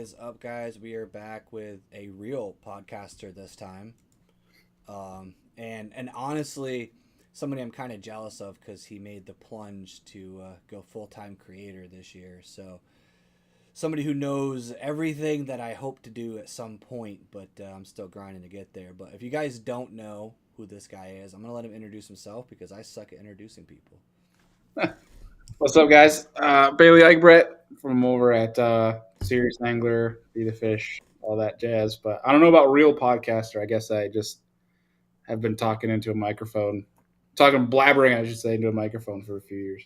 is up, guys? We are back with a real podcaster this time. And honestly, somebody I'm kind of jealous of because he made the plunge to go full time creator this year. So somebody who knows everything that I hope to do at some point, but I'm still grinding to get there. But if you guys don't know who this guy is, I'm gonna let him introduce himself because I suck at introducing people. What's up, guys? Bailey Eigbrett from over at Serious Angler, Be the Fish, all that jazz. But I don't know about real podcaster. I guess I just have been talking into a microphone, blabbering, I should say, into a microphone for a few years.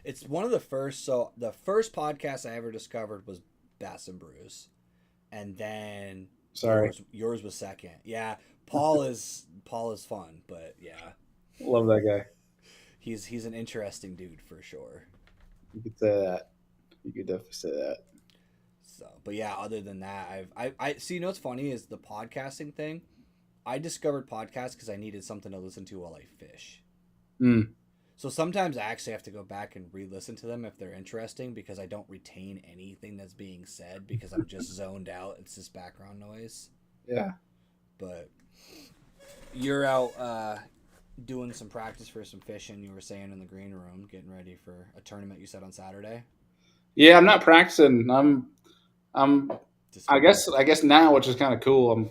It's one of the first. So the first podcast I ever discovered was Bass and Brews, and then Sorry, yours was second. Yeah, Paul is fun, but yeah, love that guy. he's an interesting dude for sure. You could say that. You could definitely say that. So, but yeah, other than that, I see. You know what's funny is the podcasting thing. I discovered podcasts because I needed something to listen to while I fish. Mm. So sometimes I actually have to go back and re-listen to them if they're interesting because I don't retain anything that's being said because I'm just zoned out. It's just background noise. Yeah. But you're out doing some practice for some fishing. You were saying in the green room, getting ready for a tournament. You said on Saturday. Yeah, I'm not practicing. I'm. Just I guess now, which is kind of cool.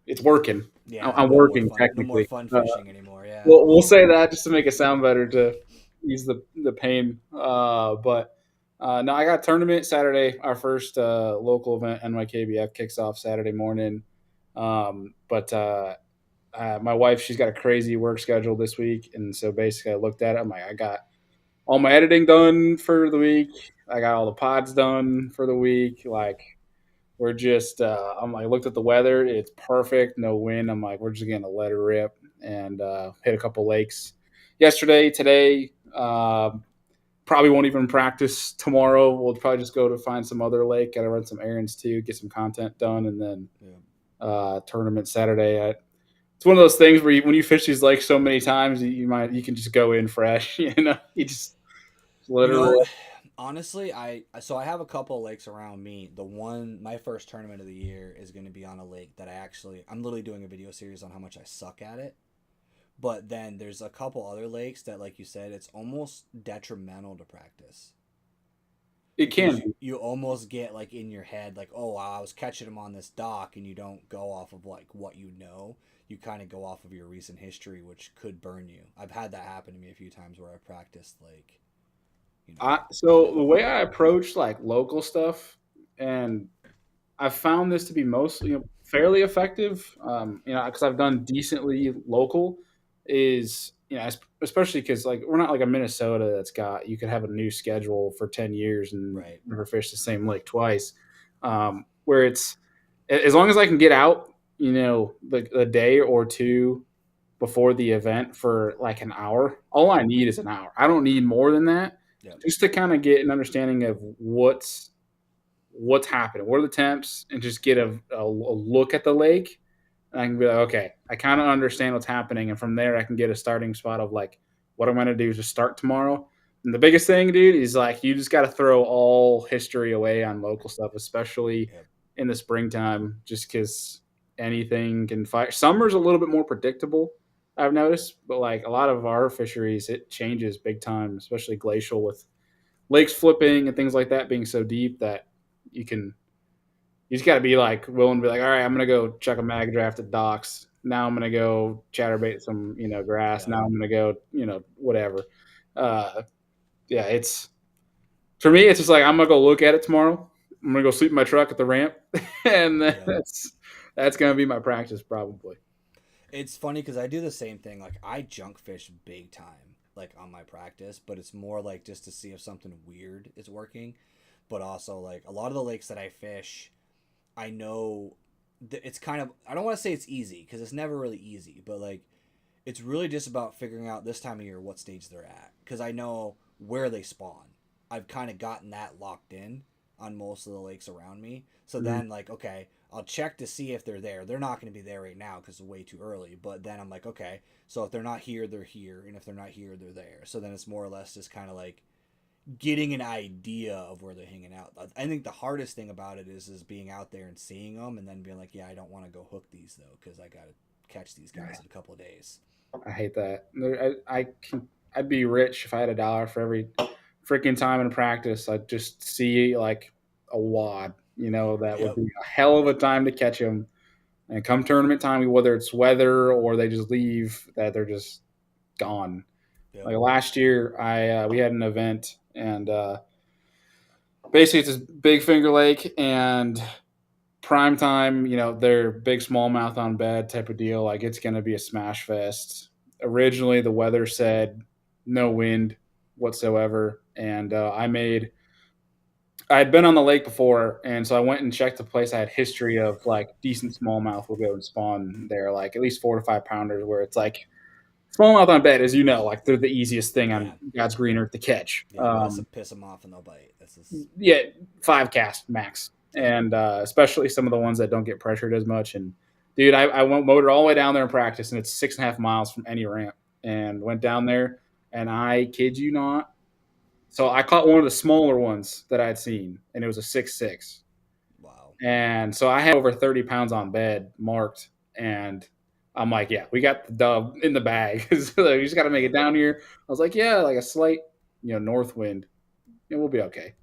It's working. yeah, I'm working no more technically. fun fishing anymore. Yeah. We'll say that just to make it sound better to ease the pain. But no, I got a tournament Saturday. Our first local event, NYKBF, kicks off Saturday morning. But my wife, she's got a crazy work schedule this week, and so basically, I looked at it. I'm like, I got all my editing done for the week. I got all the pods done for the week. Like we're just, I'm like, looked at the weather. It's perfect, no wind. I'm like, we're just gonna let it rip and hit a couple lakes yesterday, today. Probably won't even practice tomorrow. We'll probably just go to find some other lake. Got to run some errands too, get some content done, and then Yeah. tournament Saturday. It's one of those things where when you fish these lakes so many times, you can just go in fresh. You just let You it know, rip. honestly, I have a couple of lakes around me. The one my first tournament of the year is going to be on a lake that I'm literally doing a video series on how much I suck at it. But then there's a couple other lakes that, like you said, it's almost detrimental to practice It can because you be. you almost get like in your head like, oh, wow, I was catching them on this dock, and you don't go off of like what you know. You kind of go off of your recent history, which could burn you. I've had that happen to me a few times where I practiced like, you know, So the way I approach like local stuff, and I've found this to be mostly fairly effective. Because I've done decently local, is especially because like we're not like a Minnesota that's got you could have a new schedule for 10 years and right. never fish the same lake twice. Where it's as long as I can get out, a day or two before the event for like an hour. All I need is an hour. I don't need more than that, Yeah. just to kind of get an understanding of what's happening, what are the temps, and just get a look at the lake. And I can be like, okay, I kind of understand what's happening, and from there I can get a starting spot of like what I'm going to do to start tomorrow. And the biggest thing, dude, is like you just got to throw all history away on local stuff, especially Yep. in the springtime, just because anything can fight. Summer's a little bit more predictable, I've noticed, but like a lot of our fisheries, it changes big time, especially glacial with lakes flipping and things like that being so deep that you can you just got to be like willing to be like, all right, I'm gonna go check a mag draft at docks. Now I'm gonna go chatterbait some grass. Yeah. Now I'm gonna go whatever. Uh, yeah, it's for me. It's just like I'm gonna go look at it tomorrow. I'm gonna go sleep in my truck at the ramp, and Yep. that's gonna be my practice probably. It's funny because I do the same thing. Like I junk fish big time, like on my practice, but it's more like just to see if something weird is working. But also like a lot of the lakes that I fish, I know it's kind of I don't want to say it's easy because it's never really easy, but like it's really just about figuring out this time of year what stage they're at because I know where they spawn. I've kind of gotten that locked in on most of the lakes around me. So Mhm. then, like, okay, I'll check to see if they're there. They're not going to be there right now because it's way too early. But then I'm like, okay, so if they're not here, they're here, and if they're not here, they're there. So then it's more or less just kind of like getting an idea of where they're hanging out. I think the hardest thing about it is being out there and seeing them, and then being like, yeah, I don't want to go hook these though because I got to catch these guys in a couple of days. I hate that. I'd be rich if I had $1 for every freaking time in practice. I'd just see like a wad, that would Yep. be a hell of a time to catch them. And come tournament time, whether it's weather or they just leave, that they're just gone. Yep. Like last year, I we had an event, and basically it's this Big Finger Lake, and prime time, they're big smallmouth on bed type of deal. Like it's going to be a smash fest. Originally, the weather said no wind whatsoever, and I had been on the lake before, and so I went and checked the place. I had history of like decent smallmouth will go and spawn there, like at least 4 to 5 pounders, where it's like smallmouth on bed, as you know, like they're the easiest thing on Yeah. God's green earth to catch. Yeah. Piss them off and they'll bite. This is. Yeah, 5 cast max, and especially some of the ones that don't get pressured as much. And dude, I went motored all the way down there in practice, and it's 6.5 miles from any ramp, and went down there, and I kid you not. So I caught one of the smaller ones that I'd seen, and it was a 6.6. Wow. And so I had over 30 pounds on bed marked, and I'm like, yeah, we got the dub in the bag. So you just got to make it down here. I was like, yeah, like a slight, north wind, and we'll be okay.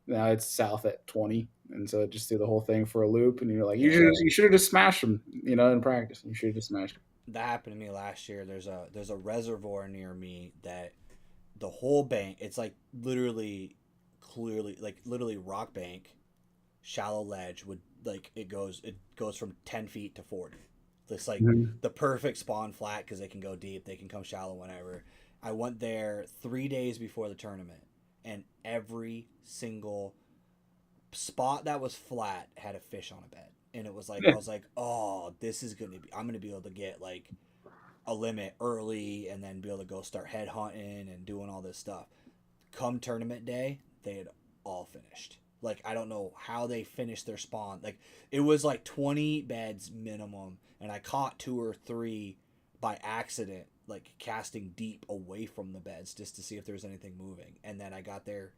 Now it's south at 20, and so just do the whole thing for a loop, and you're like, Yeah. you should have just smashed them, in practice. You should have just smashed them. That happened to me last year. There's a reservoir near me that the whole bank. It's like literally, clearly, like literally rock bank, shallow ledge would like it goes from 10 feet to 40. It's like Mm-hmm. the perfect spawn flat because they can go deep. They can come shallow whenever. I went there 3 days before the tournament, and every single spot that was flat had a fish on a bed. And it was like I Yeah. was like, oh, this is gonna be. I'm gonna be able to get like a limit early, and then be able to go start head hunting and doing all this stuff. Come tournament day, they had all finished. Like I don't know how they finished their spawn. Like it was like 20 beds minimum, and I caught 2 or 3 by accident, like casting deep away from the beds just to see if there was anything moving. And then I got there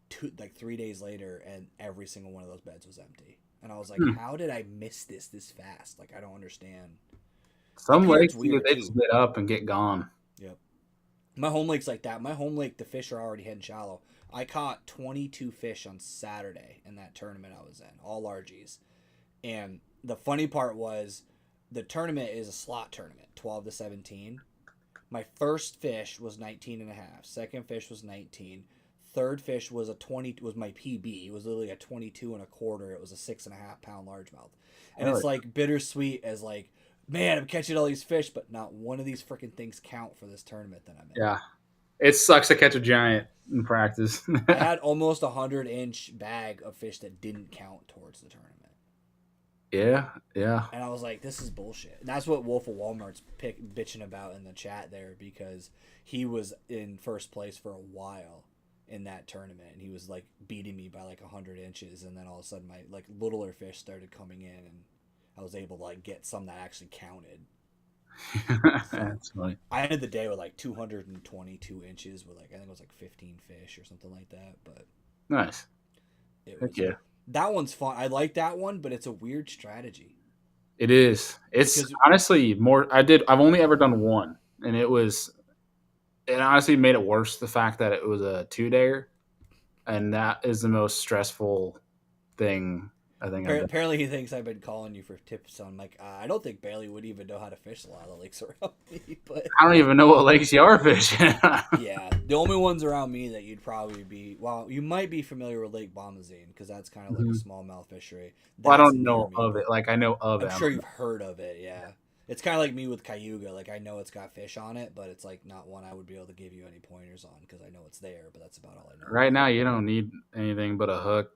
3 days later, and every single one of those beds was empty. And I was like, Hmm. how did I miss this fast? Like I don't understand. Up Some here, it's lakes, weird they just too. get up and get gone. Yep. My home lake's like that. My home lake, the fish are already heading shallow. I caught 22 fish on Saturday in that tournament I was in, all largies. And the funny part was the tournament is a slot tournament, 12 to 17. My first fish was 19 and a half. Second fish was 19. Third fish was a 20, was my PB. It was literally a 22 and a quarter. It was a 6.5 pound largemouth. And Hell it's like bittersweet as like, man, I'm catching all these fish, but not one of these freaking things count for this tournament that I'm in. yeah, it sucks to catch a giant in practice. I had almost a 100-inch bag of fish that didn't count towards the tournament. Yeah, yeah. And I was like, this is bullshit. And that's what Wolf of Walmart's bitching about in the chat there, because he was in first place for a while in that tournament, and he was like beating me by like 100 inches, and then all of a sudden my like littler fish started coming in, and I was able to like get some that actually counted. So That's funny. I ended the day with like 222 inches with like I think it was like 15 fish or something like that, but Nice. it Heck was yeah. that one's fun. I like that one, but it's a weird strategy It is. It's because honestly more. I've only ever done one, and it was. It honestly made it worse the fact that it was a 2-dayer, and that is the most stressful thing I think I've done. apparently he thinks I've been calling you for tips on like I don't think Bailey would even know how to fish a lot of the lakes around me, but I don't even know what lakes you are fishing. yeah, the only ones around me that you'd probably be well, you might be familiar with Lake Bombazine because that's kind of like a Mhm. smallmouth fishery. Well, I That's don't near know me, of it. but Like I know of it. I'm I sure don't you've know. heard of it. Yeah, it's kind of like me with Cayuga. Like I know it's got fish on it, but it's like not one I would be able to give you any pointers on because I know it's there, but that's about all I know Right about now, it. you don't need anything but a hook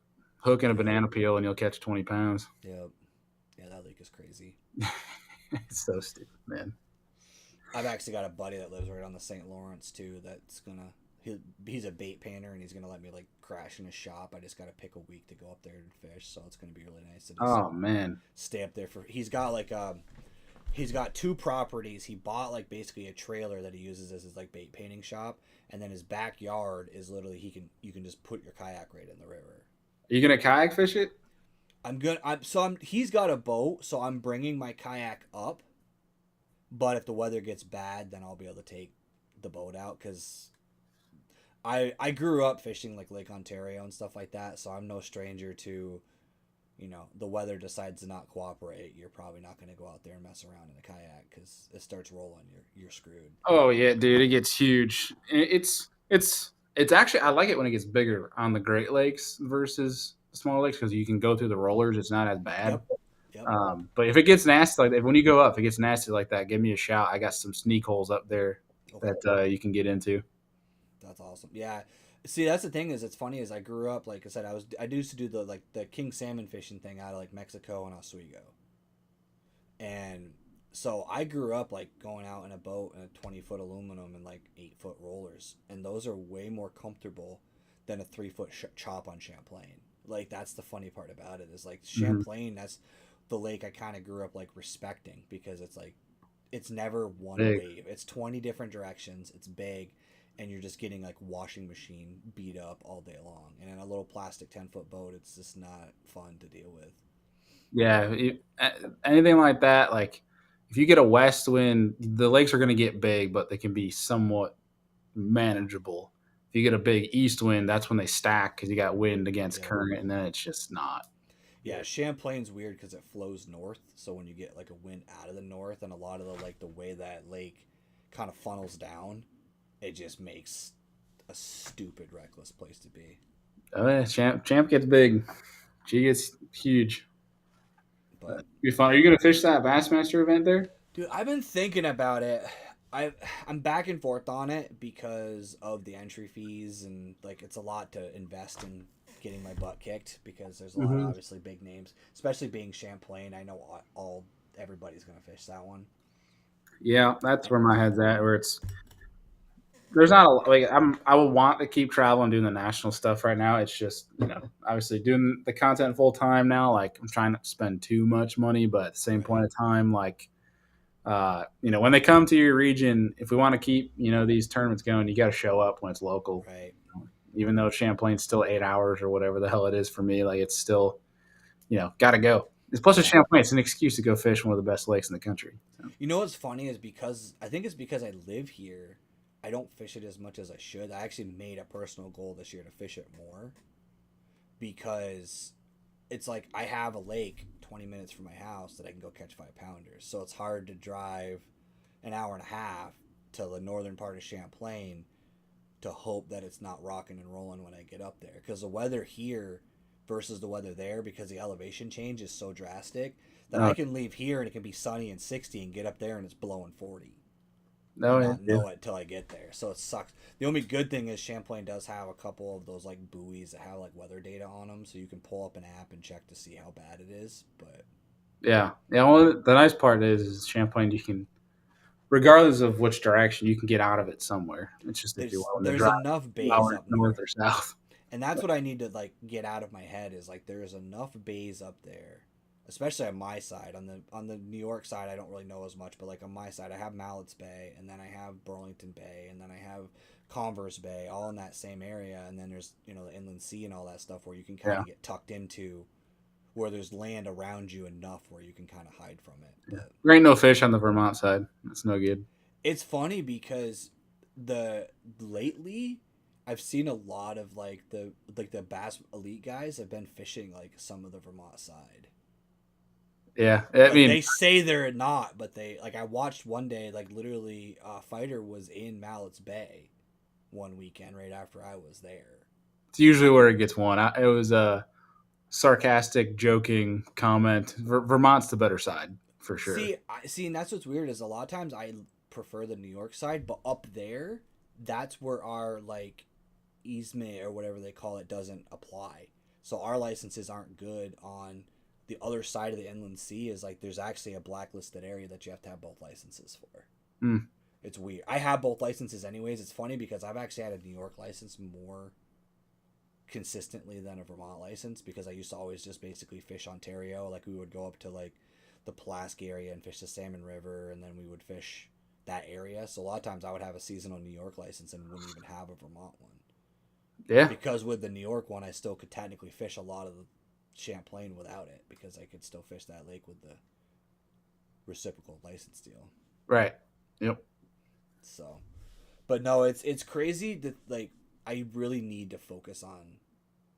and a Yep, banana peel, and you'll catch 20 pounds. yep, yeah. That lake is crazy. It's so stupid, man. I've actually got a buddy that lives right on the St. Lawrence too. That's gonna he's a bait painter and he's gonna let me like crash in his shop. I just gotta pick a week to go up there and fish, so it's gonna be really nice to just Oh man. stay up there for. He's got like he's got two properties. He bought like basically a trailer that he uses as his like bait painting shop, and then his backyard is literally you can just put your kayak right in the river. Are you gonna kayak fish it? He's got a boat, so I'm bringing my kayak up. But if the weather gets bad, then I'll be able to take the boat out because I grew up fishing like Lake Ontario and stuff like that, so I'm no stranger to, the weather decides to not cooperate. You're probably not going to go out there and mess around in a kayak because it starts rolling. You're screwed. Oh yeah, dude, it gets huge. It's actually I like it when it gets bigger on the Great Lakes versus the smaller lakes because you can go through the rollers. It's not as bad. Yep. Yep. But if it gets nasty like that, when you go up, if it gets nasty like that, give me a shout. I got some sneak holes up there Okay. that you can get into. That's awesome. Yeah. See, that's the thing is, it's funny is I grew up, like I said, I used to do the king salmon fishing thing out of like Mexico and Oswego. And so I grew up like going out in a boat in a 20-foot aluminum and like 8-foot rollers. And those are way more comfortable than a 3-foot chop on Champlain. Like, that's the funny part about it is like Champlain, that's the lake I kind of grew up like respecting because it's like, it's never one Big. wave. It's 20 different directions. It's big. And you're just getting like washing machine beat up all day long. And in a little plastic 10-foot boat, it's just not fun to deal with. Yeah, anything like that, like if you get a west wind, the lakes are going to get big, but they can be somewhat manageable. If you get a big east wind, that's when they stack because you got wind against Yeah. current, and then it's just not Yeah, good. Champlain's weird because it flows north. So when you get like a wind out of the north, and a lot of the way that lake kind of funnels down, it just makes a stupid, reckless place to be. Oh yeah, champ gets big. She gets huge. But Be fun. Are you going to fish that Bassmaster event there? dude, I've been thinking about it. I'm back and forth on it because of the entry fees and like it's a lot to invest in getting my butt kicked because there's a lot of Mm-hmm. obviously big names, especially being Champlain. I know all everybody's gonna fish that one. Yeah, that's where my head's at. Where it's there's not a like I would want to keep traveling doing the national stuff right now. It's just obviously doing the content full time now. Like I'm trying not to spend too much money, but at the same point Right. in time, like when they come to your region, if we want to keep these tournaments going, you got to show up when it's local. Right. Even though Champlain's still 8 hours or whatever the hell it is for me, like it's still got to go. Plus, it's Yeah. Champlain. It's an excuse to go fish one of the best lakes in the country. So. You know what's funny is because I think it's because I live here, I don't fish it as much as I should. I actually made a personal goal this year to fish it more because it's like I have a lake 20 minutes from my house that I can go catch 5-pounders. So it's hard to drive an hour and a half to the northern part of Champlain to hope that it's not rocking and rolling when I get up there. Because the weather here versus the weather there, because the elevation change is so drastic, that I Oh, can leave here and it can be sunny and 60 and get up there and it's blowing 40 no, and yeah, not know it till I get there. So it sucks. The only good thing is Champlain does have a couple of those like buoys that have like weather data on them, so you can pull up an app and check to see how bad it is. But yeah. Well, the nice part is Champlain. You can, regardless of which direction, you can get out of it somewhere. It's just if you're willing to there's drive enough bays north, up north north, or south. and that's what I need to like get out of my head is like there's enough bays up there, especially on my side. On the New York side, I don't really know as much, but like on my side, I have Mallett's Bay, and then I have Burlington Bay, and then I have Converse Bay, all in that same area, and then there's the Inland Sea and all that stuff where you can kind Yeah, of get tucked into where there's land around you enough where you can kind of hide from it. yeah. But There ain't no fish on the Vermont side. That's no good. it's funny because the lately I've seen a lot of the Bass Elite guys have been fishing like some of the Vermont side. Yeah, I Like mean, they say they're not, but they like I watched one day like literally Fighter was in Mallett's Bay one weekend right after I was there. it's usually where it gets won. It was a sarcastic, joking comment. Vermont's the better side for sure. See, and that's what's weird is a lot of times I prefer the New York side, but up there, that's where our like easement or whatever they call it doesn't apply. So our licenses aren't good on the other side of the inland sea. Is like there's actually a blacklisted area that you have to have both licenses for. Mm. It's weird. I have both licenses anyways. It's funny because I've actually had a New York license more consistently than a Vermont license because I used to always just basically fish Ontario. Like we would go up to like the Pulaski area and fish the Salmon River, and then we would fish that area. So a lot of times I would have a seasonal New York license and wouldn't even have a Vermont one. Yeah. Because with the New York one, I still could technically fish a lot of the Champlain without it because I could still fish that lake with the reciprocal license deal. Right. Yep. So, but no, it's crazy that like I really need to focus on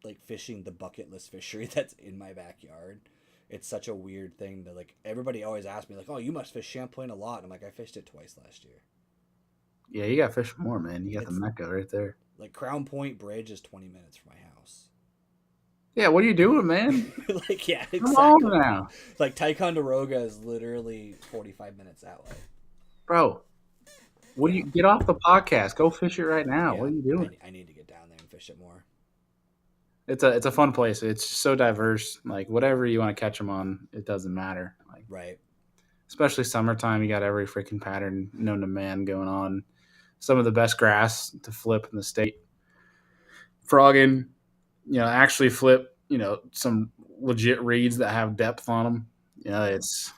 like fishing the bucket list fishery that's in my backyard. It's such a weird thing that like everybody always asks me like, "Oh, you must fish Champlain a lot." And I'm like, "I fished it twice last year." Yeah, you got to fish more, man. You got the It's Mecca right there. like Crown Point Bridge is 20 minutes from my house. Yeah, what are you doing, man? Like yeah, Come on exactly. now. Like Ticonderoga is literally 45 minutes that way. Bro, what do Yeah. you get off the podcast? Go fish it right now. Yeah. What are you doing? I need to get down there and fish it more. It's a fun place. It's so diverse. Like whatever you want to catch them on, it doesn't matter. Like Right. especially summertime, you got every freaking pattern known to man going on. Some of the best grass to flip in the state. Frogging, actually flip, some legit reeds that have depth on them. It's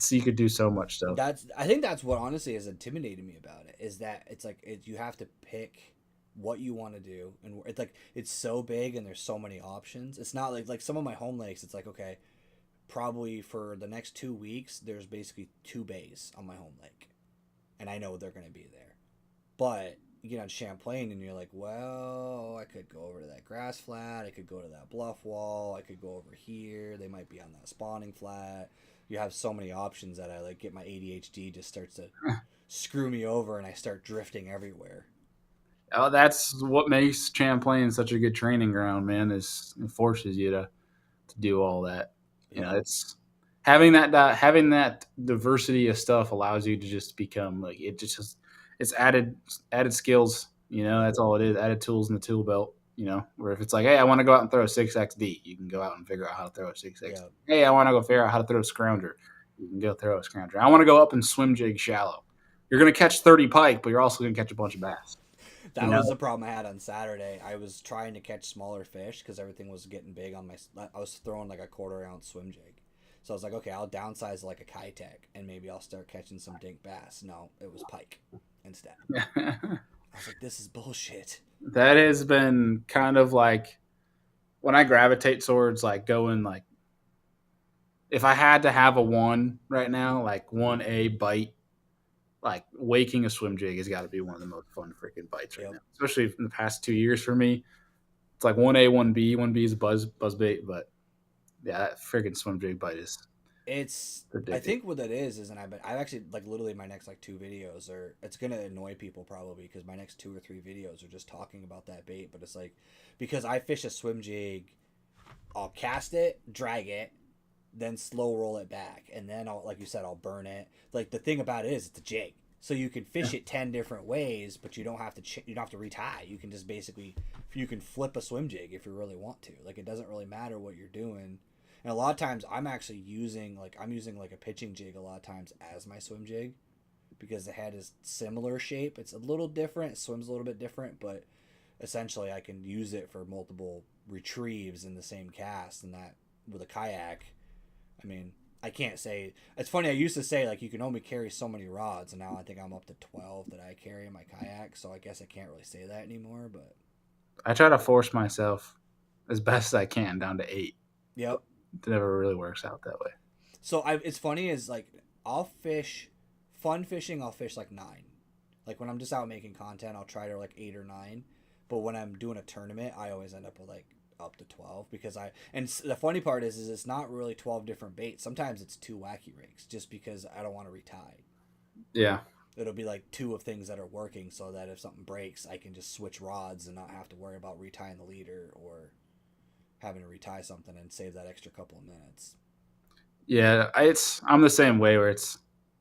you could do so much stuff. I think that's what honestly has intimidated me about it is that it's like you have to pick what you want to do, and it's like it's so big and there's so many options. It's not like some of my home lakes. It's like okay, probably for the next 2 weeks there's basically two bays on my home lake, and I know they're gonna be there. But you get on Champlain and you're like, well, I could go over to that grass flat, I could go to that bluff wall, I could go over here. They might be on that spawning flat. You have so many options that I like get my ADHD just starts to screw me over and I start drifting everywhere. Oh, that's what makes Champlain such a good training ground, man. Is it forces you to do all that. Yeah. It's having that diversity of stuff allows you to just become like it's added skills. That's all it is. Added tools in the tool belt. Where if it's like, hey, I want to go out and throw a 6XD, you can go out and figure out how to throw a 6XD. Yeah. Hey, I want to go figure out how to throw a scrounger. You can go throw a scrounger. I want to go up and swim jig shallow. You're going to catch 30 pike, but you're also going to catch a bunch of bass. That was the problem I had on Saturday. I was trying to catch smaller fish because everything was getting big on my. I was throwing like a 1/4 ounce swim jig, so I was like, okay, I'll downsize like a Kitech and maybe I'll start catching some dink bass. No, it was pike instead. I was like, this is bullshit. That has been kind of like when I gravitate towards like going like if I had to have a one right now, like 1A bite, like waking a swim jig has got to be one of the most fun freaking bites right Yep. now. Especially in the past 2 years for me. It's like 1A, 1B. 1B is a buzz bait, but yeah, that freaking swim jig bite is It's. I ridiculous. think what that is, and I've actually like literally my next like two videos are. It's gonna annoy people probably because my next 2 or 3 videos are just talking about that bait. But it's like because I fish a swim jig, I'll cast it, drag it, then slow roll it back, and then I'll like you said I'll burn it. Like the thing about it is it's a jig, so you can fish it 10 different ways, but you don't have to you don't have to retie. You can just basically you can flip a swim jig if you really want to. Like it doesn't really matter what you're doing. And a lot of times I'm actually using like a pitching jig a lot of times as my swim jig because the head is similar shape. It's a little different, it swims a little bit different, but essentially I can use it for multiple retrieves in the same cast and that with a kayak. I mean, I can't say it's funny. I used to say like you can only carry so many rods, and now I think I'm up to 12 that I carry in my kayak. So I guess I can't really say that anymore. But I try to force myself as best as I can down to 8. yep. It never really works out that way. So it's funny is like I'll fish fun fishing. I'll fish like 9. Like when I'm just out making content, I'll try to like 8 or 9. But when I'm doing a tournament, I always end up with like up to 12 because the funny part is it's not really 12 different baits. Sometimes it's 2 wacky rigs just because I don't want to retie. Yeah. It'll be like 2 of things that are working so that if something breaks, I can just switch rods and not have to worry about retying the leader or having to retie something and save that extra couple of minutes. Yeah, I'm the same way where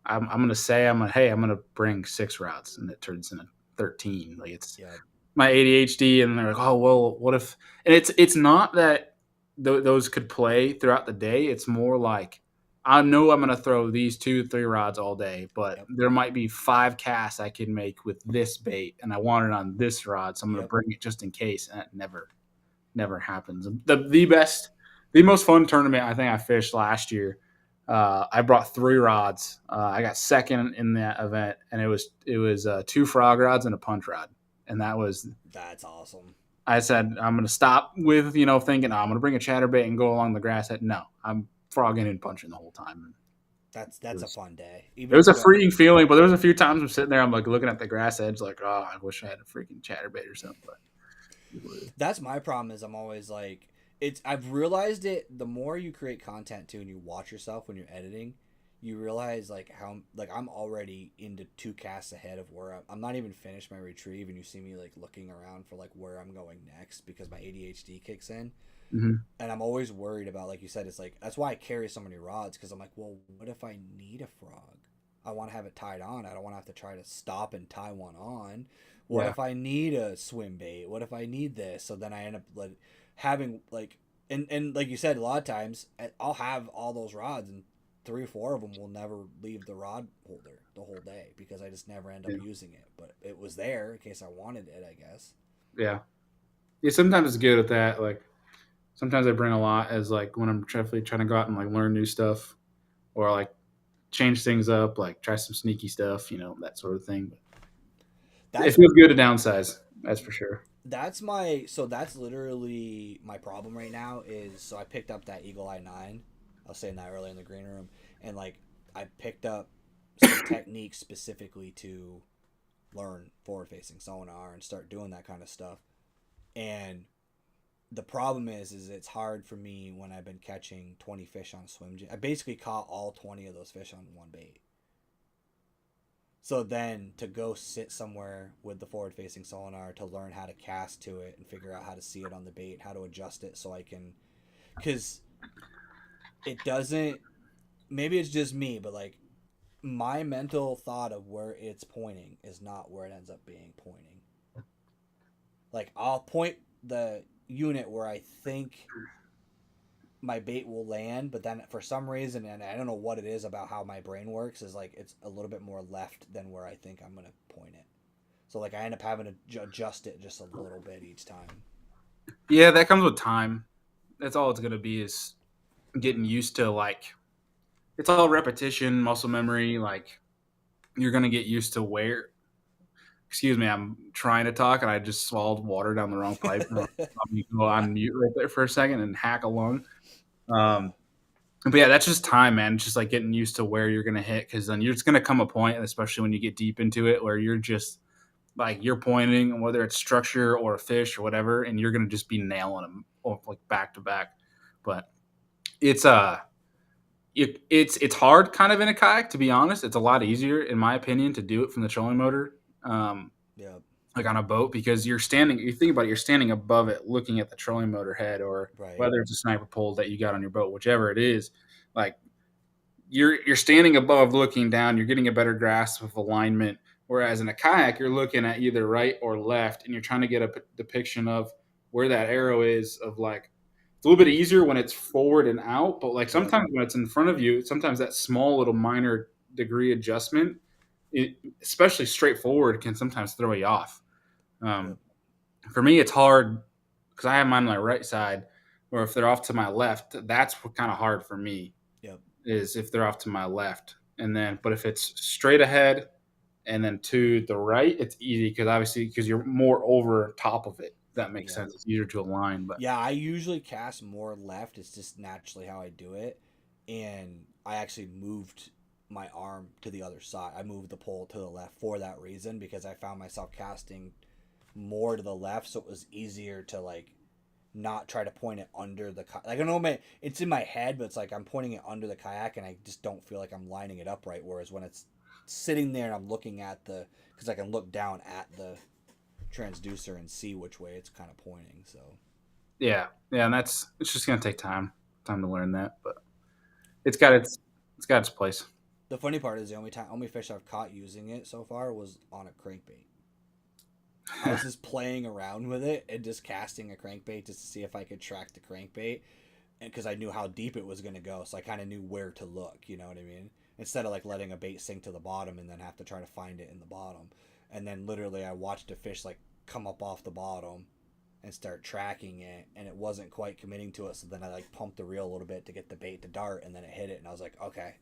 I'm gonna say I'm gonna bring 6 routes and it turns into 13. Like it's Yeah. my ADHD and they're like, oh well, what if? And it's not that those could play throughout the day. It's more like I know I'm gonna throw these 2-3 rods all day, but Yep. there might be 5 casts I can make with this bait, and I want it on this rod, so I'm gonna Yep. bring it just in case, and that never happens. The most fun tournament I think I fished last year I brought 3 rods. I got second in that event, and it was 2 frog rods and a punch rod, and that was. That's awesome. I said I'm going to stop with thinking, oh, I'm going to bring a chatterbait and go along the grass. I said, no, I'm frogging and punching the whole time. It That's a was fun day. it Even was if a you don't. freeing feeling, but there was a few times I'm sitting there, I'm like looking at the grass edge, like, oh, I wish I had a freaking chatterbait or something. But That's my problem. Is I'm always like, it's. I've realized it. The more you create content too, and you watch yourself when you're editing, you realize like how like I'm already into 2 casts ahead of where I'm not even finished my retrieve, and you see me like looking around for like where I'm going next because my ADHD kicks in, mm-hmm. and I'm always worried about, like you said, it's like that's why I carry so many rods, because I'm like, well, what if I need a frog? I want to have it tied on. I don't want to have to try to stop and tie one on. What Yeah, if I need a swim bait? What if I need this? So then I end up like having like, and like you said, a lot of times I'll have all those rods, and 3 or 4 of them will never leave the rod holder the whole day because I just never end up yeah, using it. But it was there in case I wanted it, I guess. yeah. Yeah, sometimes it's good at that. Like sometimes I bring a lot as like when I'm definitely trying to go out and like learn new stuff or like change things up, like try some sneaky stuff, that sort of thing. But it That's feels good to downsize, that's for sure. that's literally my problem right now is, so I picked up that Eagle Eye 9. I was saying that earlier in the green room, and like I picked up some techniques specifically to learn forward facing sonar and start doing that kind of stuff. And the problem is it's hard for me when I've been catching 20 fish on a swim jig. I basically caught all 20 of those fish on one bait. So then to go sit somewhere with the forward facing sonar to learn how to cast to it and figure out how to see it on the bait, how to adjust it so I can, because it doesn't, maybe it's just me, but like my mental thought of where it's pointing is not where it ends up being pointing. Like I'll point the unit where I think my bait will land, but then for some reason, and I don't know what it is about how my brain works, is like it's a little bit more left than where I think I'm gonna point it. So like I end up having to adjust it just a little bit each time. Yeah, that comes with time. That's all it's going to be is getting used to like it's all repetition, muscle memory. Like you're going to get used to where. Excuse me, I'm trying to talk and I just swallowed water down the wrong pipe. You can go on mute right there for a second and hack a lung. Yeah, Um, but yeah, that's just time, man. It's just like getting used to where you're going to hit because then you're just going to come a point, especially when you get deep into it, where you're just like you're pointing, whether it's structure or a fish or whatever, and you're going to just be nailing them like back to back. But it's it's hard kind of in a kayak, to be honest. It's a lot easier in my opinion to do it from the trolling motor, yeah, like on a boat, because you think about it, you're standing above it looking at the trolling motor head, or right, whether it's a sniper pole that you got on your boat, whichever it is. Like you're standing above looking down, you're getting a better grasp of alignment, whereas in a kayak you're looking at either right or left and you're trying to get a depiction of where that arrow is, of like it's a little bit easier when it's forward and out, but like yep, sometimes when it's in front of you, sometimes that small little minor degree adjustment, especially straightforward, can sometimes throw you off. yep, um, for me it's hard because I have mine on my right side, or if they're off to my left, that's what kind of hard for me, yep, is if they're off to my left. And then, but if it's straight ahead and then to the right, it's easy because obviously because you're more over top of it. If that makes yep. sense. It's easier to align. But Yeah, I usually cast more left. It's just naturally how I do it. And I actually moved my arm to the other side. I moved the pole to the left for that reason, because I found myself casting more to the left, so it was easier to like not try to point it under the like I know it's in my head, but it's like I'm pointing it under the kayak and I just don't feel like I'm lining it up right. Whereas when it's sitting there and I'm looking at the, because I can look down at the transducer and see which way it's kind of pointing. So yeah, yeah, and it's just gonna take time to learn that. But it's got it's got its place. the funny part is the only fish I've caught using it so far was on a crankbait. I was just playing around with it and just casting a crankbait just to see if I could track the crankbait, and because I knew how deep it was going to go, so I kind of knew where to look. You know what I mean? Instead of like letting a bait sink to the bottom and then have to try to find it in the bottom, and then literally I watched a fish like come up off the bottom, and start tracking it, and it wasn't quite committing to it. So then I like pumped the reel a little bit to get the bait to dart, and then it hit it, and I was like, okay,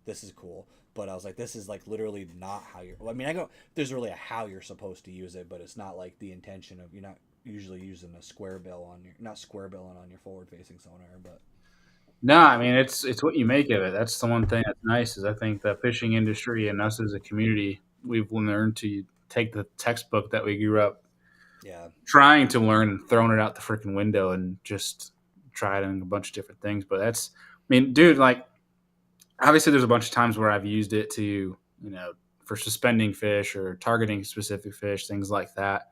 this is cool. But I was like, this is like literally not how you're. Well, I mean, I go. There's really a how you're supposed to use it, but it's not like the intention of you're not usually using a square bill on your not square billing on your forward facing sonar, but No, I mean it's what you make of it. That's the one thing that's nice is I think the fishing industry and us as a community, we've learned to take the textbook that we grew up yeah, trying to learn and throwing it out the freaking window and just tried a bunch of different things. But that's, I mean, dude, like obviously there's a bunch of times where I've used it to, for suspending fish or targeting specific fish, things like that.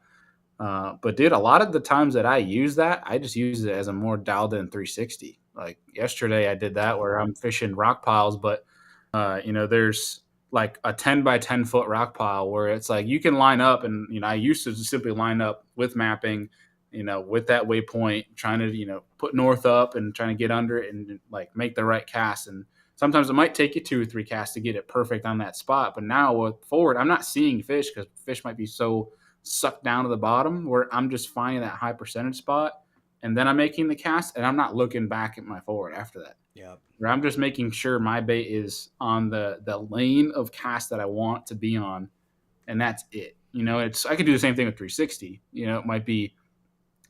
But dude, a lot of the times that I use that, I just use it as a more dialed in 360. Like yesterday, I did that yeah, where I'm fishing rock piles, but there's like a 10 by 10 foot rock pile where it's like you can line up, and I used to just simply line up with mapping, with that waypoint, trying to put north up and trying to get under it and like make the right cast. And sometimes it might take you 2 or 3 casts to get it perfect on that spot. But now with forward, I'm not seeing fish because fish might be so sucked down to the bottom where I'm just finding that high percentage spot and then I'm making the cast and I'm not looking back at my forward after that. yeah, Where I'm just making sure my bait is on the lane of cast that I want to be on, and that's it. It's I could do the same thing with 360. It might be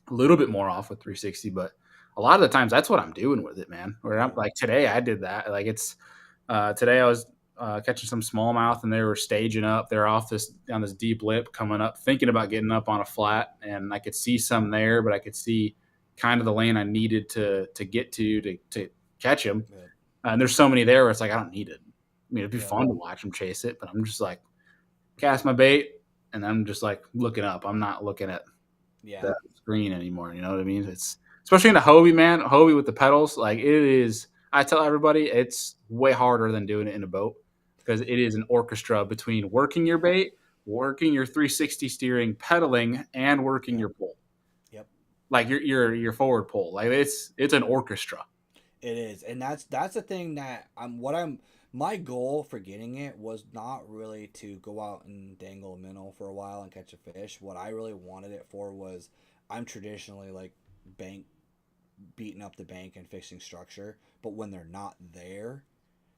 a little bit more off with 360, but a lot of the times that's what I'm doing with it, man. Where yeah, I'm like today I did that. Like it's today I was catching some smallmouth and they were staging up. They're off this on this deep lip coming up, thinking about getting up on a flat, and I could see some there, but I could see kind of the lane I needed to get to catch them. yeah, And there's so many there where it's like I don't need it. I mean, it'd be yeah, fun to watch them chase it, but I'm just like cast my bait and I'm just like looking up. I'm not looking at yeah, the screen anymore. You know what I mean? It's especially in a Hobie, man. Hobie with the pedals, like it is. I tell everybody, it's way harder than doing it in a boat because it is an orchestra between working your bait, working your 360 steering, pedaling, and working yeah, your pull, yep. like your forward pull. Like it's an orchestra. It is, and that's the thing that I'm. My goal for getting it was not really to go out and dangle a minnow for a while and catch a fish. What I really wanted it for was I'm traditionally like bank beating up the bank and fixing structure, but when they're not there,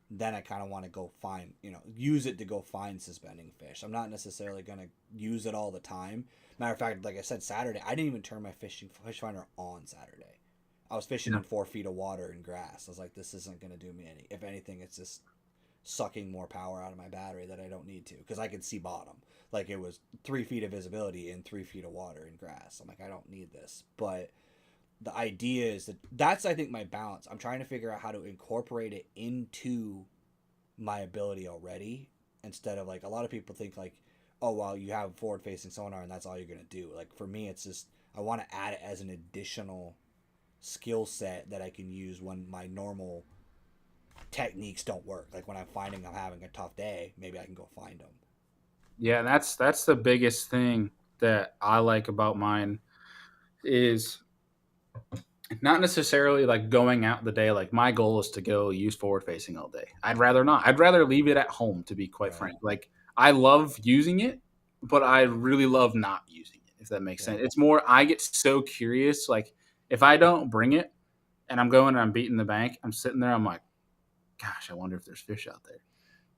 then I kind of want to go find, use it to go find suspending fish. I'm not necessarily going to use it all the time. Matter of fact, like I said, Saturday, I didn't even turn my fish finder on Saturday. I was fishing Yeah. in 4 feet of water and grass. I was like, this isn't going to do me any. If anything, it's just sucking more power out of my battery that I don't need to because I could see bottom. Like it was 3 feet of visibility in 3 feet of water and grass. I'm like, I don't need this. But the idea is that's I think my balance. I'm trying to figure out how to incorporate it into my ability already instead of like a lot of people think like, oh well, you have forward facing sonar and that's all you're gonna do. Like for me, it's just I want to add it as an additional skill set that I can use when my normal techniques don't work. Like when I'm finding I'm having a tough day, maybe I can go find them. Yeah, and that's the biggest thing that I like about mine is not necessarily like going out the day. Like my goal is to go use forward facing all day. I'd rather not. I'd rather leave it at home, to be quite Right. frank. Like I love using it, but I really love not using it, if that makes Yeah. sense. It's more I get so curious. Like if I don't bring it and I'm going and I'm beating the bank, I'm sitting there, I'm like, gosh, I wonder if there's fish out there.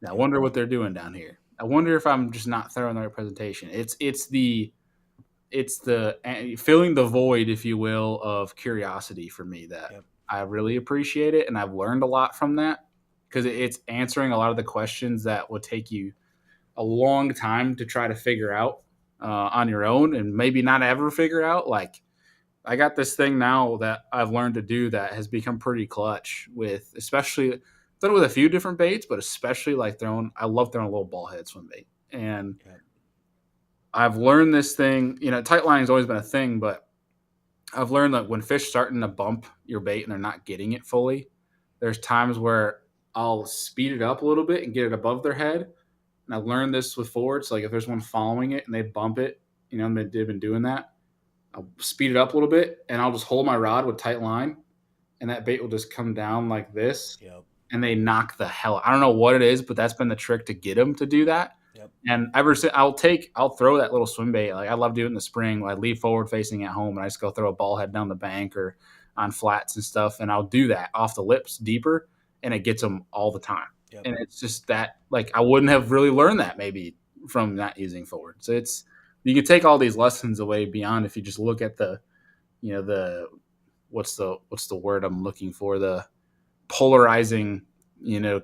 I Yep. wonder what they're doing down here. I wonder if I'm just not throwing the right presentation. It's the filling the void, if you will, of curiosity for me that Yep. I really appreciate it, and I've learned a lot from that because it's answering a lot of the questions that would take you a long time to try to figure out on your own, and maybe not ever figure out. Like I got this thing now that I've learned to do that has become pretty clutch with, especially done it with a few different baits, but especially like throwing. I love throwing a little ball head swim bait, and Yep. I've learned this thing. Tight lining has always been a thing, but I've learned that when fish starting to bump your bait and they're not getting it fully, there's times where I'll speed it up a little bit and get it above their head. And I've learned this with forwards. Like if there's one following it and they bump it, they've been doing that. I'll speed it up a little bit and I'll just hold my rod with tight line, and that bait will just come down like this, Yep. and they knock the hell. I don't know what it is, but that's been the trick to get them to do that. Yep. And I'll throw that little swim bait. Like I love doing it in the spring. I leave forward facing at home, and I just go throw a ball head down the bank or on flats and stuff. And I'll do that off the lips deeper, and it gets them all the time. Yep. And it's just that like I wouldn't have really learned that maybe from not using forward. So it's you can take all these lessons away beyond if you just look at the the what's the word I'm looking for, the polarizing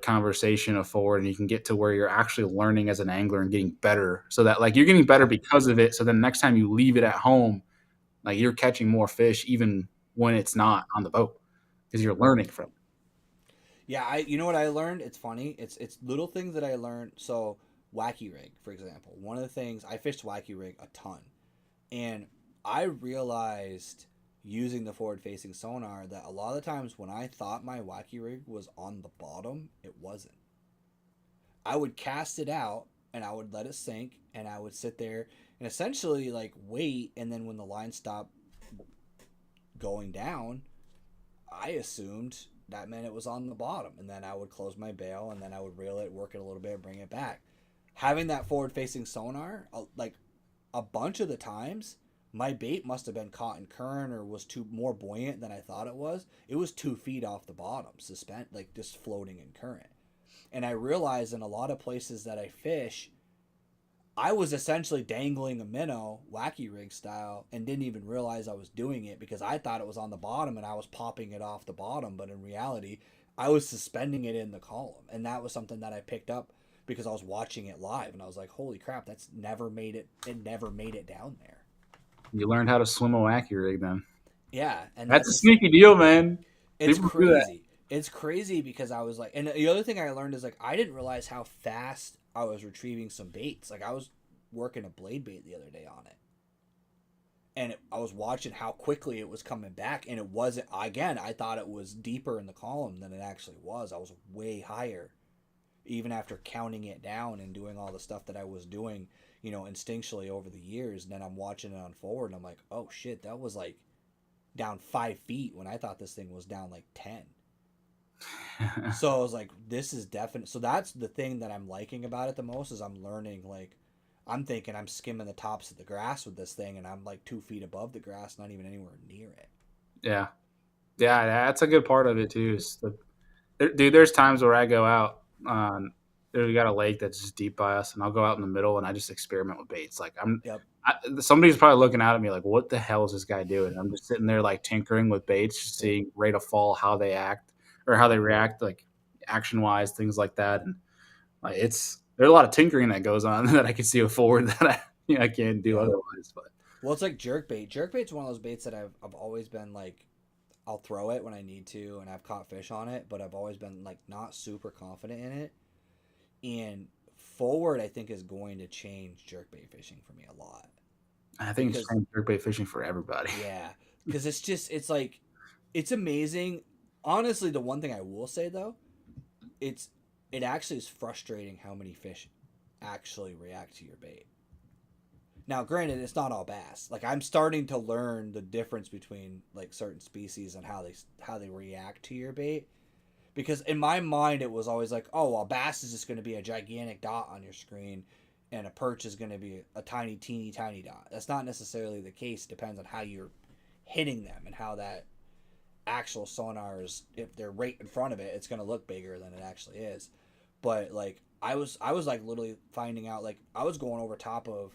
conversation of forward, and you can get to where you're actually learning as an angler and getting better, so that like you're getting better because of it, so then next time you leave it at home, like you're catching more fish even when it's not on the boat because you're learning from it. Yeah, you know what I learned? It's funny. It's little things that I learned. So wacky rig, for example. One of the things I fished wacky rig a ton, and I realized using the forward facing sonar that a lot of the times when I thought my wacky rig was on the bottom, it wasn't. I would cast it out and I would let it sink and I would sit there and essentially like wait, and then when the line stopped going down, I assumed that meant it was on the bottom, and then I would close my bail and then I would reel it, work it a little bit, bring it back. Having that forward facing sonar, like a bunch of the times, my bait must have been caught in current or was too more buoyant than I thought it was. It was 2 feet off the bottom, suspend like just floating in current. And I realized in a lot of places that I fish, I was essentially dangling a minnow, wacky rig style, and didn't even realize I was doing it because I thought it was on the bottom and I was popping it off the bottom. But in reality, I was suspending it in the column. And that was something that I picked up because I was watching it live and I was like, holy crap, that's never made it. It never made it down there. You learned how to swim a wacky rig then. Yeah. And That's that's a just, sneaky deal, man. it's People do that. crazy. It's crazy because I was like, and the other thing I learned is like, I didn't realize how fast I was retrieving some baits. Like I was working a blade bait the other day on it, and I was watching how quickly it was coming back, and it wasn't. Again, I thought it was deeper in the column than it actually was. I was way higher, even after counting it down and doing all the stuff that I was doing, instinctually over the years. And then I'm watching it on forward, and I'm like, oh shit, that was like down 5 feet when I thought this thing was down like 10. So I was like, this is definite. So that's the thing that I'm liking about it the most is I'm learning. Like, I'm thinking I'm skimming the tops of the grass with this thing, and I'm like 2 feet above the grass, not even anywhere near it. Yeah, yeah, that's a good part of it too. Dude, there's times where I go out on we got a lake that's just deep by us, and I'll go out in the middle and I just experiment with baits. Like Yep. somebody's probably looking out at me like, "What the hell is this guy doing?" And I'm just sitting there like tinkering with baits, just Yep. seeing rate of fall, how they act or how they react, like action wise, things like that. And like, there's a lot of tinkering that goes on that I can see with forward that I can't do Yep. otherwise. But Well, it's like jerk bait. Jerk bait's one of those baits that I've always been like, I'll throw it when I need to, and I've caught fish on it, but I've always been like not super confident in it. And forward, I think is going to change jerk bait fishing for me a lot I think it's because trying jerkbait fishing for everybody. yeah, because it's like it's amazing. Honestly, the one thing I will say though, it's it actually is frustrating how many fish actually react to your bait. Now, granted, it's not all bass. Like I'm starting to learn the difference between like certain species and how they react to your bait. Because in my mind, it was always like, oh, well, bass is just going to be a gigantic dot on your screen, and a perch is going to be a tiny, teeny, tiny dot. That's not necessarily the case. It depends on how you're hitting them and how that actual sonar is. If they're right in front of it, it's going to look bigger than it actually is. But like I was like literally finding out like I was going over top of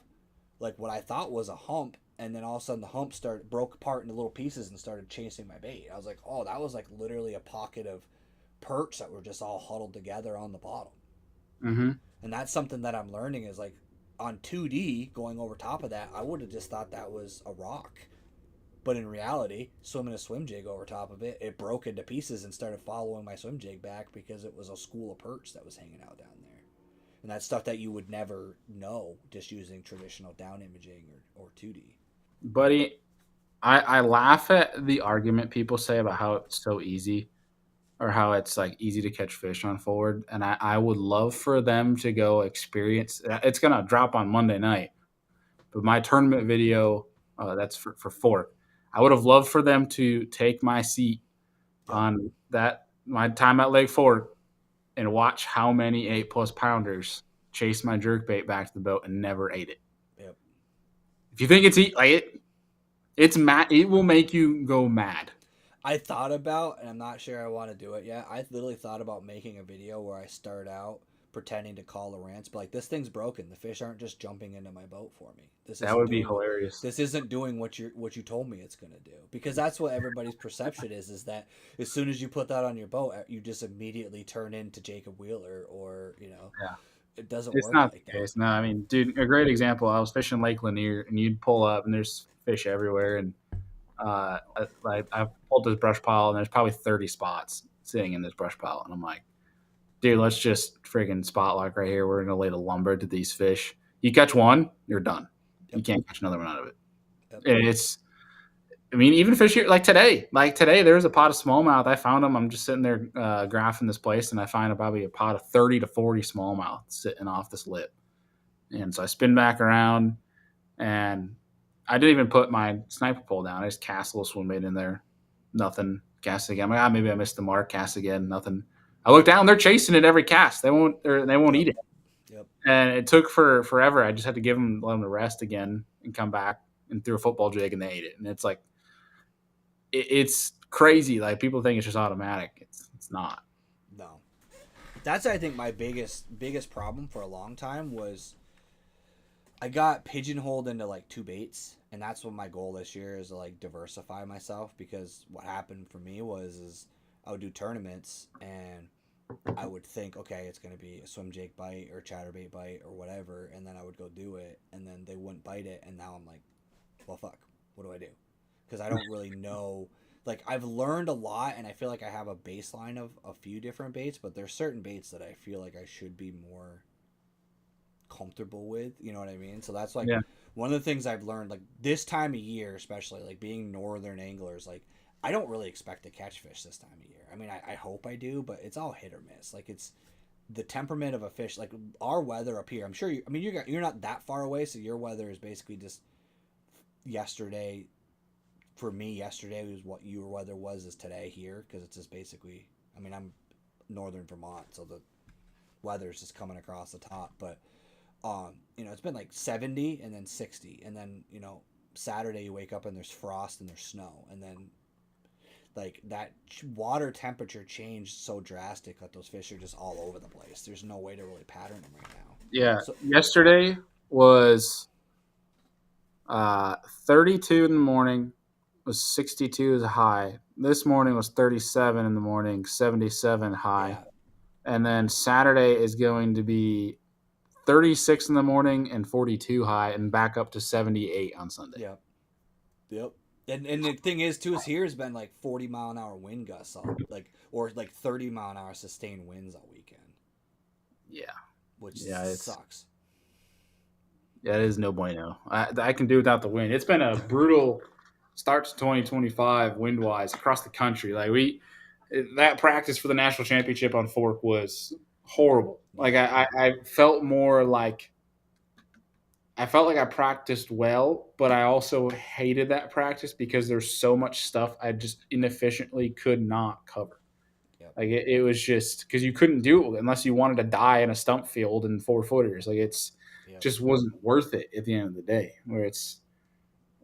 like what I thought was a hump, and then all of a sudden the hump started broke apart into little pieces and started chasing my bait. I was like, oh, that was like literally a pocket of perch that were just all huddled together on the bottom. Mm-hmm. And that's something that I'm learning is like on 2D going over top of that, I would have just thought that was a rock. But in reality, swimming a swim jig over top of it, it broke into pieces and started following my swim jig back because it was a school of perch that was hanging out down there. And that's stuff that you would never know just using traditional down imaging or 2D. Buddy, I laugh at the argument people say about how it's so easy or how it's like easy to catch fish on forward. And I would love for them to go experience it's gonna drop on Monday night. But my tournament video, that's for fork. I would have loved for them to take my seat Yep. on that my time at Lake Fork and watch how many 8+ pounders chased my jerkbait back to the boat and never ate it. Yep. If you think it's mad. It will make you go mad. I thought about, and I'm not sure I want to do it yet. I literally thought about making a video where I start out pretending to call Lawrence, but like, this thing's broken. The fish aren't just jumping into my boat for me. That would be hilarious. This isn't doing what you told me it's gonna do. Because that's what everybody's perception is that as soon as you put that on your boat, you just immediately turn into Jacob Wheeler, or Yeah. it doesn't It's work not like the that. case. No, I mean, dude, a great example. I was fishing Lake Lanier, and you'd pull up, and there's fish everywhere, and I pulled this brush pile, and there's probably 30 spots sitting in this brush pile, and I'm like, dude, let's just friggin' spot lock right here. We're gonna lay the lumber to these fish. You catch one, you're done. Yep. You can't catch another one out of it. Yep. And I mean, even fish here, like today, there was a pot of smallmouth. I found them. I'm just sitting there graphing this place, and I find probably a pot of 30 to 40 smallmouth sitting off this lip. And so I spin back around, and I didn't even put my sniper pole down. I just cast a little swim bait in there. Nothing. Cast again. I'm like, maybe I missed the mark. Cast again. Nothing. I look down. They're chasing it every cast. They won't eat it. Yep. And it took forever. I just had to let them to rest again and come back and threw a football jig, and they ate it. And it's like, it's crazy. Like, people think it's just automatic. It's not. No. That's, I think, my biggest problem for a long time was I got pigeonholed into like 2 baits, and that's what my goal this year is, to like diversify myself. Because what happened for me is I would do tournaments and I would think, okay, it's going to be a swim jig bite or chatterbait bite or whatever, and then I would go do it, and then they wouldn't bite it, and now I'm like, well, fuck, what do I do? Because I don't really know. Like, I've learned a lot, and I feel like I have a baseline of a few different baits, but there's certain baits that I feel like I should be more comfortable with, you know what I mean? So that's like one of the things I've learned, like this time of year, especially like being northern anglers, like I don't really expect to catch fish this time of year. I mean, I hope I do, but it's all hit or miss. Like, it's the temperament of a fish. Like, our weather up here, I'm sure you're not that far away, so your weather is basically just yesterday. For me, yesterday was what your weather is today here, because it's just basically, I mean, I'm northern Vermont, so the weather's just coming across the top. But it's been like 70 and then 60, and then Saturday you wake up and there's frost and there's snow, and then like that water temperature changed so drastic that those fish are just all over the place. There's no way to really pattern them right now. Yeah, so yesterday was 32 in the morning, was 62 as a high. This morning was 37 in the morning, 77 high. Yeah. And then Saturday is going to be 36 in the morning and 42 high, and back up to 78 on Sunday. Yep. And the thing is, too, is here has been like 40-mile-an-hour wind gusts, or like 30-mile-an-hour sustained winds all weekend. Yeah. Which sucks. Yeah, it is no bueno. I can do without the wind. It's been a brutal start to 2025 wind-wise across the country. Like, that practice for the national championship on Fork was horrible. Like, I felt more like I practiced well, but I also hated that practice because there's so much stuff I just inefficiently could not cover. Yep. Like, it was just because you couldn't do it unless you wanted to die in a stump field in 4-footers. Like, just wasn't worth it at the end of the day. Where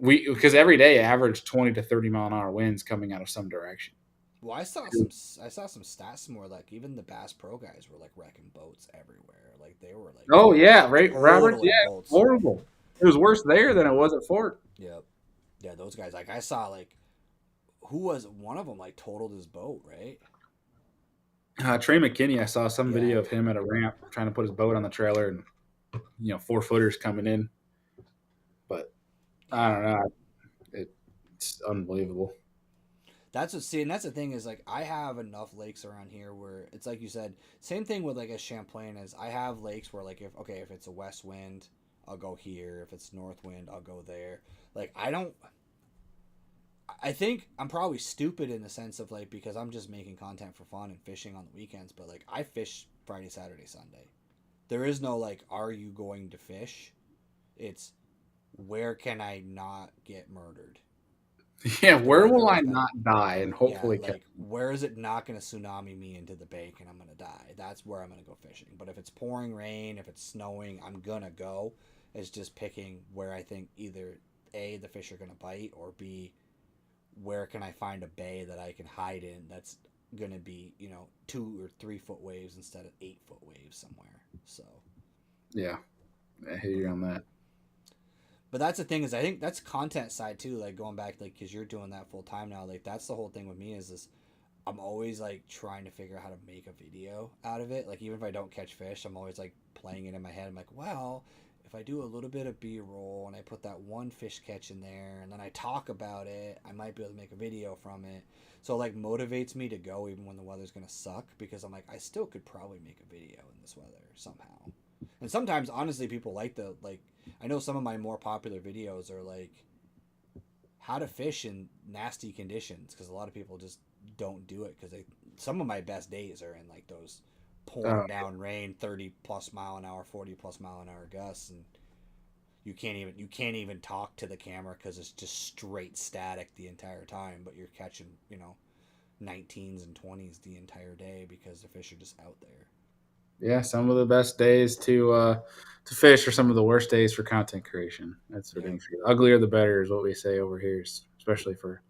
because every day I averaged 20 to 30 mile an hour winds coming out of some direction. Well, I saw some stats more, like even the Bass Pro guys were like wrecking boats everywhere. Like, they were like, oh yeah, right, Robert, yeah, boats. Horrible. It was worse there than it was at Fort. Yep. Yeah, those guys, like, I saw, like, who was one of them, like, totaled his boat, right? Trey McKinney, I saw some video of him at a ramp trying to put his boat on the trailer, and 4-footers coming in. But I don't know, it's unbelievable. And that's the thing is, like, I have enough lakes around here where it's like you said, same thing with, like, a Champlain is I have lakes where, like, if it's a west wind, I'll go here. If it's north wind, I'll go there. Like, I think I'm probably stupid in the sense of, like, because I'm just making content for fun and fishing on the weekends, but, like, I fish Friday, Saturday, Sunday. There is no, like, are you going to fish? It's, where can I not get murdered? Yeah, the where way they're will I like that. not die and Yeah, hopefully catch? like where is it not going to tsunami me into the bank and I'm going to die? That's where I'm going to go fishing. But if it's pouring rain, if it's snowing, I'm going to go. It's just picking where I think either A, the fish are going to bite, or B, where can I find a bay that I can hide in that's going to be, 2 or 3 foot waves instead of 8 foot waves somewhere. So, Yeah, I hear but you on that. but that's the thing is I think that's content side too. Like going back, like because you're doing that full time now. Like that's the whole thing with me is this. I'm always like trying to figure out how to make a video out of it. Like even if I don't catch fish, I'm always like playing it in my head. I'm like, well, if I do a little bit of B-roll and I put that one fish catch in there and then I talk about it, I might be able to make a video from it. So it like motivates me to go even when the weather's gonna suck because I'm like, I still could probably make a video in this weather somehow. And sometimes honestly people like the like I know some of my more popular videos are like how to fish in nasty conditions because a lot of people just don't do it because they some of my best days are in like those Uh, pouring down rain 30 plus mile an hour 40 plus mile an hour gusts and you can't even talk to the camera because it's just straight static the entire time but you're catching 19s and 20s the entire day because the fish are just out there. yeah, some of the best days to fish are some of the worst days for content creation. That's the Yep. thing. The uglier the better is what we say over here, especially for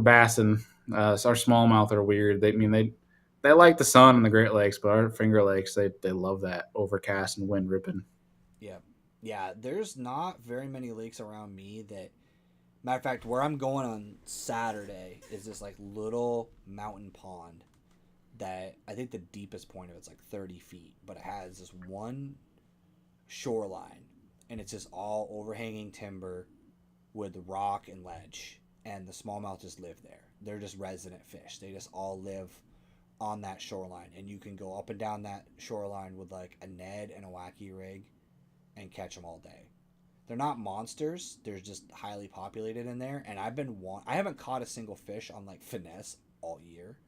bass and so our smallmouth are weird. They like the sun and the Great Lakes, but our Finger Lakes they love that overcast and wind ripping. Yep. Yeah, there's not very many lakes around me that matter of fact where I'm going on Saturday is this like little mountain pond that I think the deepest point of it's like 30 feet, but it has this one shoreline and it's just all overhanging timber with rock and ledge. And the smallmouth just live there. They're just resident fish. They just all live on that shoreline. And you can go up and down that shoreline with like a Ned and a wacky rig and catch them all day. They're not monsters. They're just highly populated in there. And I haven't caught a single fish on like finesse all year.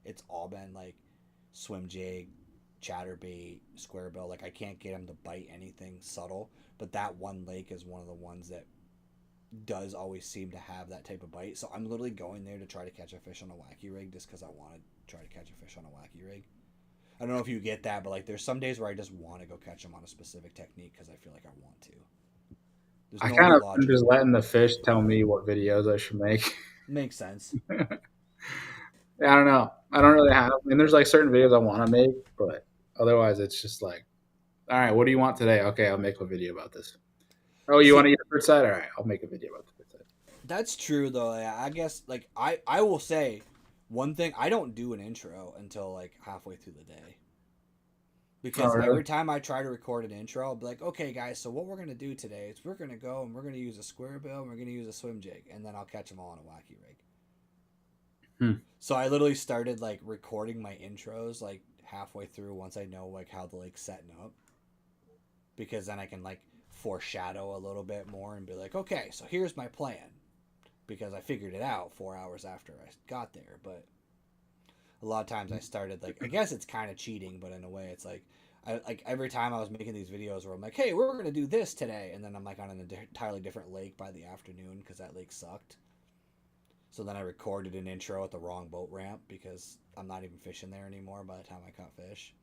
It's all been like swim jig, chatterbait, square bill. Like I can't get them to bite anything subtle. But that one lake is one of the ones that does always seem to have that type of bite. So I'm literally going there to try to catch a fish on a wacky rig just because I want to try to catch a fish on a wacky rig. I don't know if you get that, but like there's some days where I just want to go catch them on a specific technique because I feel like I want to. There's I no kind other of am logical just way. letting the fish tell me what videos I should make. Makes sense. I don't know. I don't really have. I mean, there's like certain videos I want to make, but otherwise, it's just like, all right, what do you want today? Okay, I'll make a video about this. Oh, you want See, to eat a fruit side? All right, I'll make a video about the fruit side. that's true though. Yeah, I guess like I will say one thing I don't do an intro until like halfway through the day. Oh, Because really? every time I try to record an intro, I'll be like, okay, guys, so what we're going to do today is we're going to go and we're going to use a square bill and we're going to use a swim jig, and then I'll catch them all on a wacky rig. Hmm. So I literally started like recording my intros like halfway through once I know like how the lake's setting up, because then I can like foreshadow a little bit more and be like, okay, so here's my plan, because I figured it out 4 hours after I got there. But a lot of times I started like I guess it's kind of cheating, but in a way it's like I like every time I was making these videos where I'm like, hey, we're gonna do this today, and then I'm like on an entirely different lake by the afternoon because that lake sucked. So then I recorded an intro at the wrong boat ramp because I'm not even fishing there anymore by the time I caught fish.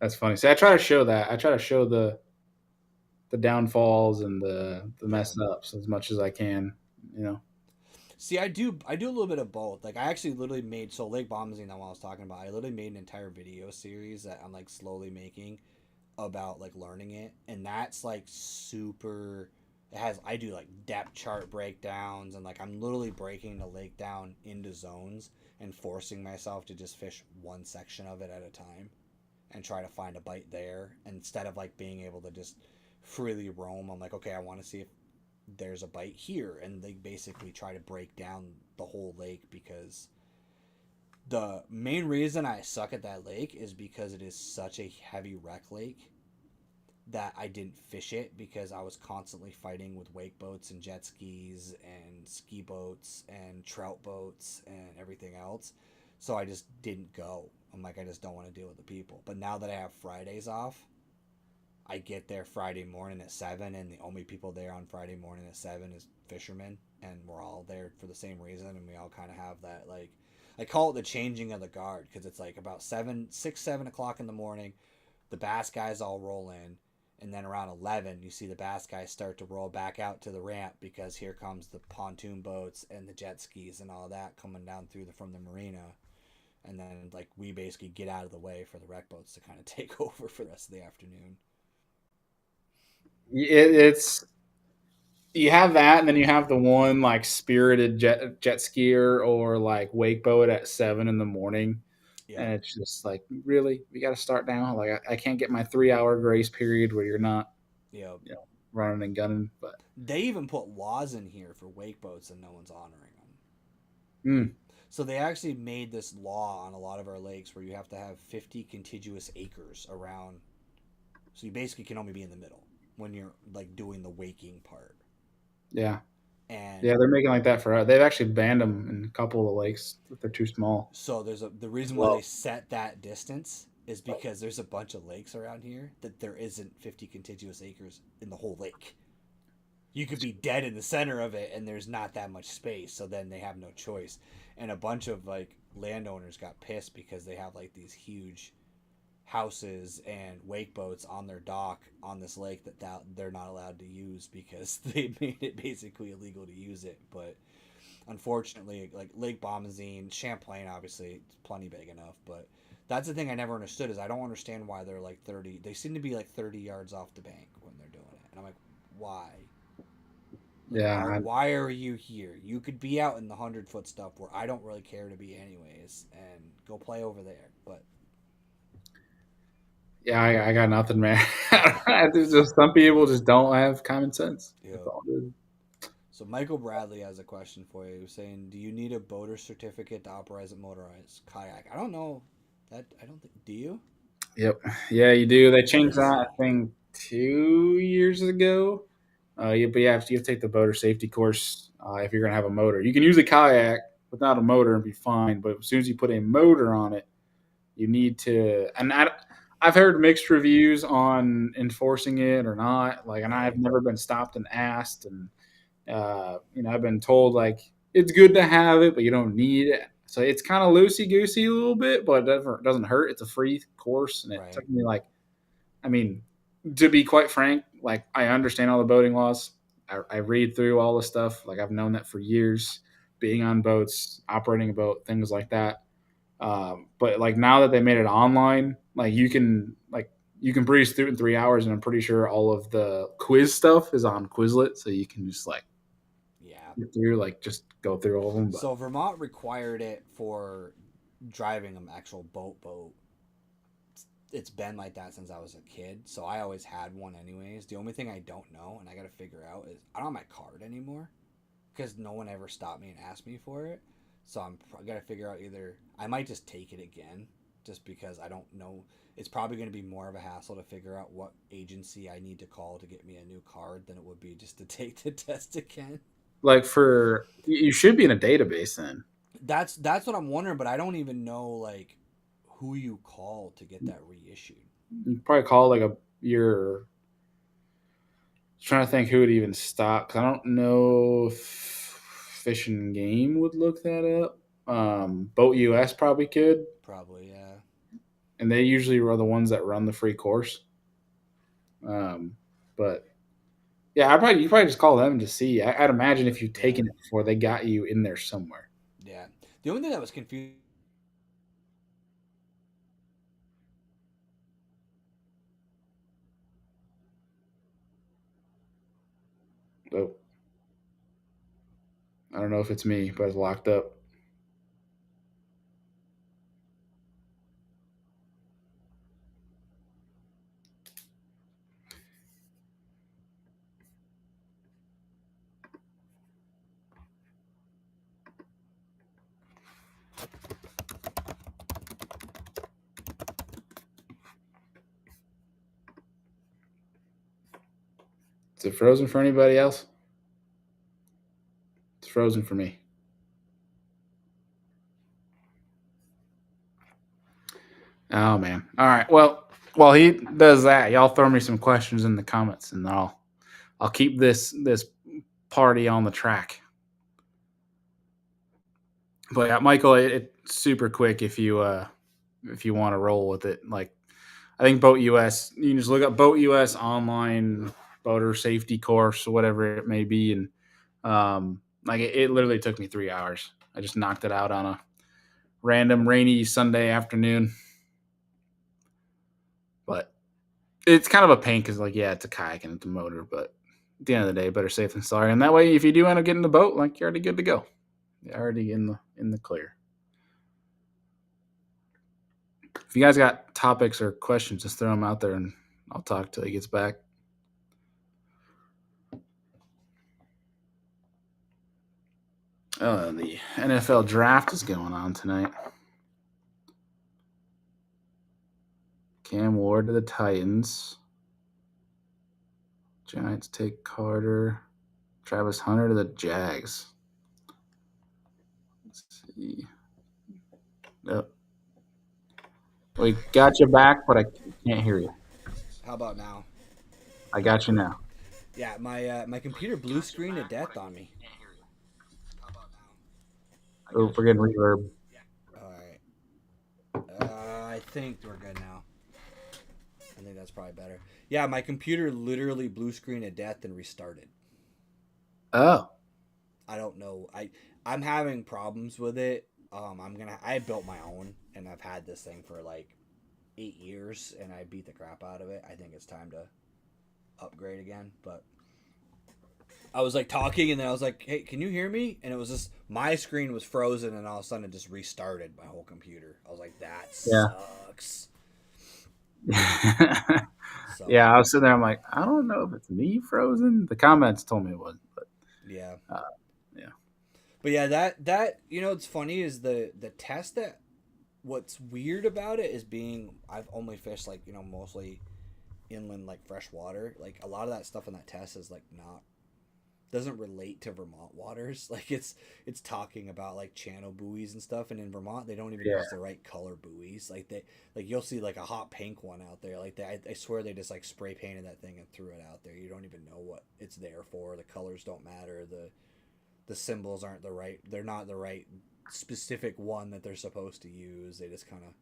That's funny. See, I try to show that. I try to show the downfalls and the Yeah. mess ups as much as I can. You know. See, I do a little bit of both. Like I actually literally made so Lake Bombazine that one I was talking about. I literally made an entire video series that I'm like slowly making about like learning it, and that's like super. It has I do like depth chart breakdowns and like I'm literally breaking the lake down into zones and forcing myself to just fish one section of it at a time and try to find a bite there instead of like being able to just freely roam. I'm like, okay, I want to see if there's a bite here, and they basically try to break down the whole lake because the main reason I suck at that lake is because it is such a heavy wreck lake that I didn't fish it because I was constantly fighting with wake boats and jet skis and ski boats and trout boats and everything else. So I just didn't go. I'm like, I just don't want to deal with the people. But now that I have Fridays off, I get there Friday morning at 7, and the only people there on Friday morning at 7 is fishermen, and we're all there for the same reason, and we all kind of have that, like, I call it the changing of the guard, because it's like about 7 o'clock in the morning, the bass guys all roll in, and then around 11 you see the bass guys start to roll back out to the ramp, because here comes the pontoon boats and the jet skis and all that coming down through from the marina, and then like we basically get out of the way for the wreck boats to kind of take over for the rest of the afternoon. It's you have that, and then you have the one like spirited jet skier or like wake boat at 7 in the morning, Yeah, and it's just like, really, we got to start now. Like I can't get my 3 hour grace period where you're not, yeah. running and gunning. But They even put laws in here for wake boats, and no one's honoring them. mm, So they actually made this law on a lot of our lakes where you have to have 50 contiguous acres around. So you basically can only be in the middle when you're like doing the waking part. yeah, And yeah, they're making like that for us. They've actually banned them in a couple of the lakes if they're too small. so the reason why they Well, set that distance is because there's a bunch of lakes around here that there isn't 50 contiguous acres in the whole lake. You could be dead in the center of it, and there's not that much space, so then they have no choice. And a bunch of like landowners got pissed because they have like these huge houses and wake boats on their dock on this lake that they're not allowed to use because they made it basically illegal to use it. But unfortunately, like Lake Bombazine, Champlain, obviously, it's plenty big enough. But that's the thing I never understood is I don't understand why they're like 30. They seem to be like 30 yards off the bank when they're doing it, and I'm like, why? Like, yeah, why are you here? You could be out in the 100-foot stuff where I don't really care to be anyways, and go play over there. But yeah, I got nothing, man. There's just some people just don't have common sense. you That's know, all, dude. so Michael Bradley has a question for you. He was saying, "Do you need a boater certificate to operate a motorized kayak?" I don't know. That I don't think. Do you? Yep. Yeah, you do. They What changed is that, it? I think, 2 years ago. Yeah, but you have to take the boater safety course if you're going to have a motor. You can use a kayak without a motor and be fine, but as soon as you put a motor on it, you need to. I've heard mixed reviews on enforcing it or not. Like, and I've Right. never been stopped and asked, and I've been told like it's good to have it, but you don't need it. So it's kind of loosey goosey a little bit, but it doesn't hurt. It's a free course, and it Right. took me like, I mean, to be quite frank, like I understand all the boating laws. I read through all the stuff. Like I've known that for years, being on boats, operating a boat, things like that. But like now that they made it online, you can breeze through it in 3 hours, and I'm pretty sure all of the quiz stuff is on Quizlet, so you can just like Yeah. get through, like just go through all of them. But So Vermont required it for driving an actual boat. It's been like that since I was a kid, so I always had one anyways. The only thing I don't know, and I got to figure out, is I don't have my card anymore because no one ever stopped me and asked me for it. So I got to figure out either I might just take it again, just because I don't know. It's probably going to be more of a hassle to figure out what agency I need to call to get me a new card than it would be just to take the test again. like you should be in a database then. That's what I'm wondering, but I don't even know like who you call to get that reissued. You probably call like a your trying to think who would even stop, because I don't know if Fish and Game would look that up. Boat US probably could, Probably, yeah. and they usually are the ones that run the free course. But yeah, you probably just call them to see. I'd imagine if you've Yeah. taken it before, they got you in there somewhere. Yeah. The only thing that was confusing. But I don't know if it's me, but it's locked up. Is it frozen for anybody else? It's frozen for me. Oh man. All right. Well, While he does that, y'all throw me some questions in the comments, and I'll keep this party on the track. But yeah, Michael, it's super quick if you want to roll with it. Like I think Boat US, you can just look up Boat US online boater safety course or whatever it may be, and like it literally took me 3 hours. I just knocked it out on a random rainy Sunday afternoon. But it's kind of a pain because, like, yeah, it's a kayak and it's a motor, but at the end of the day, better safe than sorry. And that way, if you do end up getting the boat, like you're already good to go. You're already in the clear. If you guys got topics or questions, just throw them out there, and I'll talk till he gets back. The NFL draft is going on tonight. Cam Ward to the Titans. Giants take Carter. Travis Hunter to the Jags. Let's see. Yep. We got you back, but I can't hear you. How about now? I got you now. Yeah, my computer blue screen to death on me. Oh, we're getting reverb. All right. I think we're good now. I think that's probably better. Yeah, my computer literally blue screen to death and restarted. Oh. I don't know. I'm having problems with it. I built my own and I've had this thing for like 8 years and I beat the crap out of it. I think it's time to upgrade again, but I was like talking and then I was like, "Hey, can you hear me?" And it was just my screen was frozen and all of a sudden it just restarted my whole computer. I was like, "That sucks." Yeah. So, yeah, I was sitting there. I'm like, I don't know if it's me frozen. The comments told me it was, but yeah. yeah. But yeah, that it's funny is the test that what's weird about it is being I've only fished like, mostly inland like fresh water. Like a lot of that stuff in that test is like not doesn't relate to Vermont waters. Like it's talking about like channel buoys and stuff, and in Vermont they don't even Yeah. use the right color buoys. Like you'll see like a hot pink one out there. Like I swear they just like spray painted that thing and threw it out there. You don't even know what it's there for. The colors don't matter. The symbols aren't the right. They're not the right specific one that they're supposed to use. They just kind of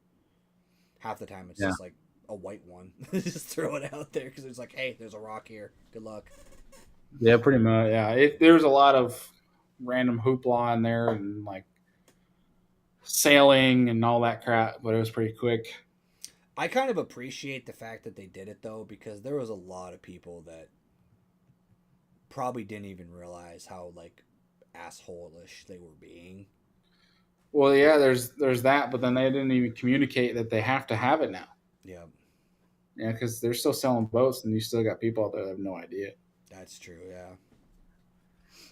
half the time it's Yeah. just like a white one. Just throw it out there because it's like, hey, there's a rock here. Good luck. Yeah, pretty much. Yeah, there's a lot of random hoopla in there and like sailing and all that crap, but it was pretty quick. I kind of appreciate the fact that they did it though, because there was a lot of people that probably didn't even realize how like asshole-ish they were being. Well, yeah, there's that, but then they didn't even communicate that they have to have it now. Yeah, Yeah, because they're still selling boats, and you still got people out there that have no idea. that's true. Yeah,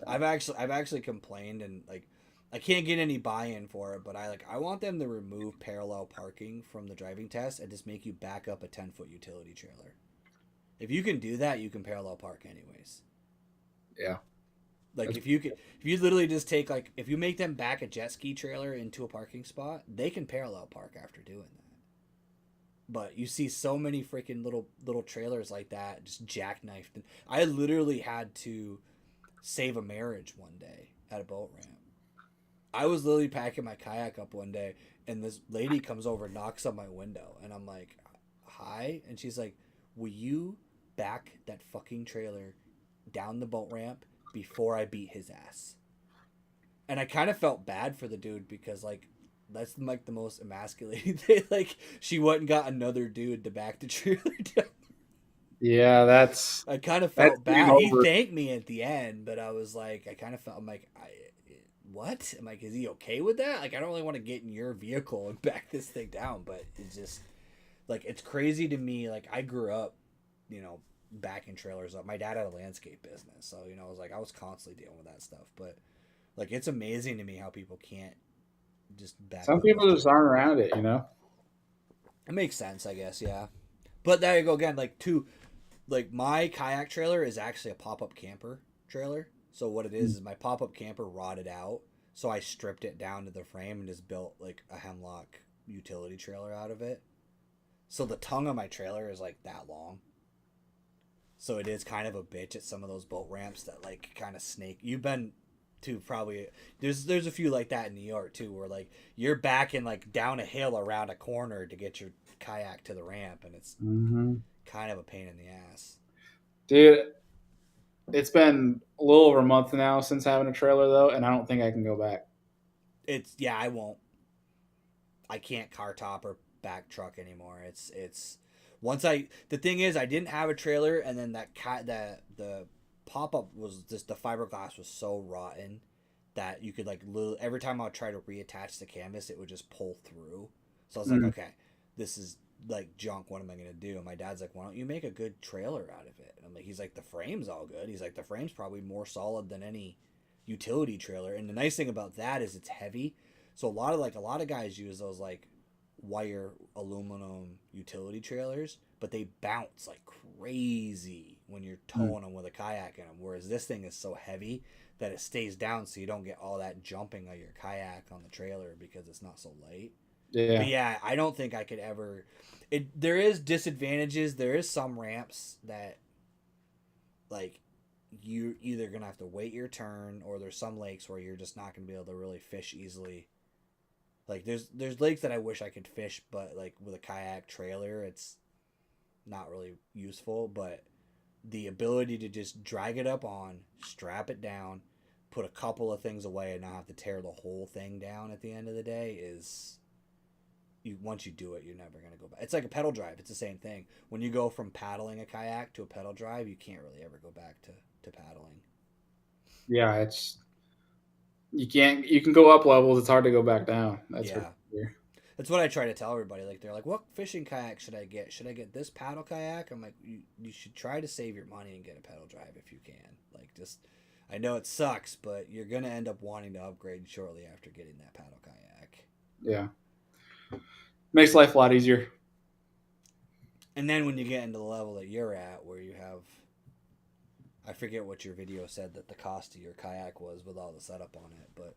I've actually complained and like I can't get any buy-in for it, but I want them to remove parallel parking from the driving test and just make you back up a 10-foot utility trailer. If you can do that, you can parallel park anyways. Yeah. Like if you literally just take like if you make them back a jet ski trailer into a parking spot, they can parallel park after doing that. But you see so many freaking little trailers like that just jackknifed. And I literally had to save a marriage one day at a boat ramp. I was literally packing my kayak up one day, and this lady comes over and knocks on my window, and I'm like, "Hi," and she's like, "Will you back that fucking trailer down the boat ramp before I beat his ass?" And I kind of felt bad for the dude because like that's like the most emasculating thing. Like she went and got another dude to back the trailer down. Yeah, that's I kind of that's felt getting bad. He over. thanked me at the end, but I was like, I kind of felt. I'm like, what? I'm like, is he okay with that? Like, I don't really want to get in your vehicle and back this thing down, but it's just like it's crazy to me. Like I grew up, backing trailers up. My dad had a landscape business, so I was constantly dealing with that stuff. But like, it's amazing to me how people can't just back Some up. people just aren't around it, you know. It makes sense, I guess. Yeah, but there you go again. Like my kayak trailer is actually a pop-up camper trailer. So what it is my pop-up camper rotted out. So I stripped it down to the frame and just built like a Hemlock utility trailer out of it. So the tongue of my trailer is like that long. So it is kind of a bitch at some of those boat ramps that like kind of snake. You've been to probably there's a few like that in New York too, where like you're backing like down a hill around a corner to get your kayak to the ramp, and it's Mm-hmm. kind of a pain in the ass. Dude, it's been a little over a month now since having a trailer though, and I don't think I can go back. It's yeah, I won't. I can't car top or back truck anymore. It's once I the thing is I didn't have a trailer, and then the pop up was just the fiberglass was so rotten that you could like every time I would try to reattach the canvas, it would just pull through. So I was like, Mm. okay, this is like junk. What am I gonna do? And my dad's like, why don't you make a good trailer out of it? And I'm like, he's like, the frame's all good. He's like, the frame's probably more solid than any utility trailer. And the nice thing about that is it's heavy. So a lot of guys use those like wire aluminum utility trailers, but they bounce like crazy when you're Mm. towing them with a kayak in them. Whereas this thing is so heavy that it stays down, so you don't get all that jumping of your kayak on the trailer because it's not so light. But Yeah. yeah, I don't think I could ever. It there is disadvantages. There is some ramps that like you're either gonna have to wait your turn, or there's some lakes where you're just not gonna be able to really fish easily. Like there's lakes that I wish I could fish, but like with a kayak trailer, it's not really useful. But the ability to just drag it up on, strap it down, put a couple of things away, and not have to tear the whole thing down at the end of the day is you once you do it, you're never gonna go back. It's like a pedal drive. It's the same thing. When you go from paddling a kayak to a pedal drive, you can't really ever go back to paddling. Yeah, it's you can go up levels, it's hard to go back down. That's for Yeah. sure. That's what I try to tell everybody. Like they're like, "What fishing kayak should I get? Should I get this paddle kayak?" I'm like, "You should try to save your money and get a pedal drive if you can. Like just, I know it sucks, but you're gonna end up wanting to upgrade shortly after getting that paddle kayak. Yeah. Makes life a lot easier. And then when you get into the level that you're at, where you have, I forget what your video said that the cost of your kayak was with all the setup on it, but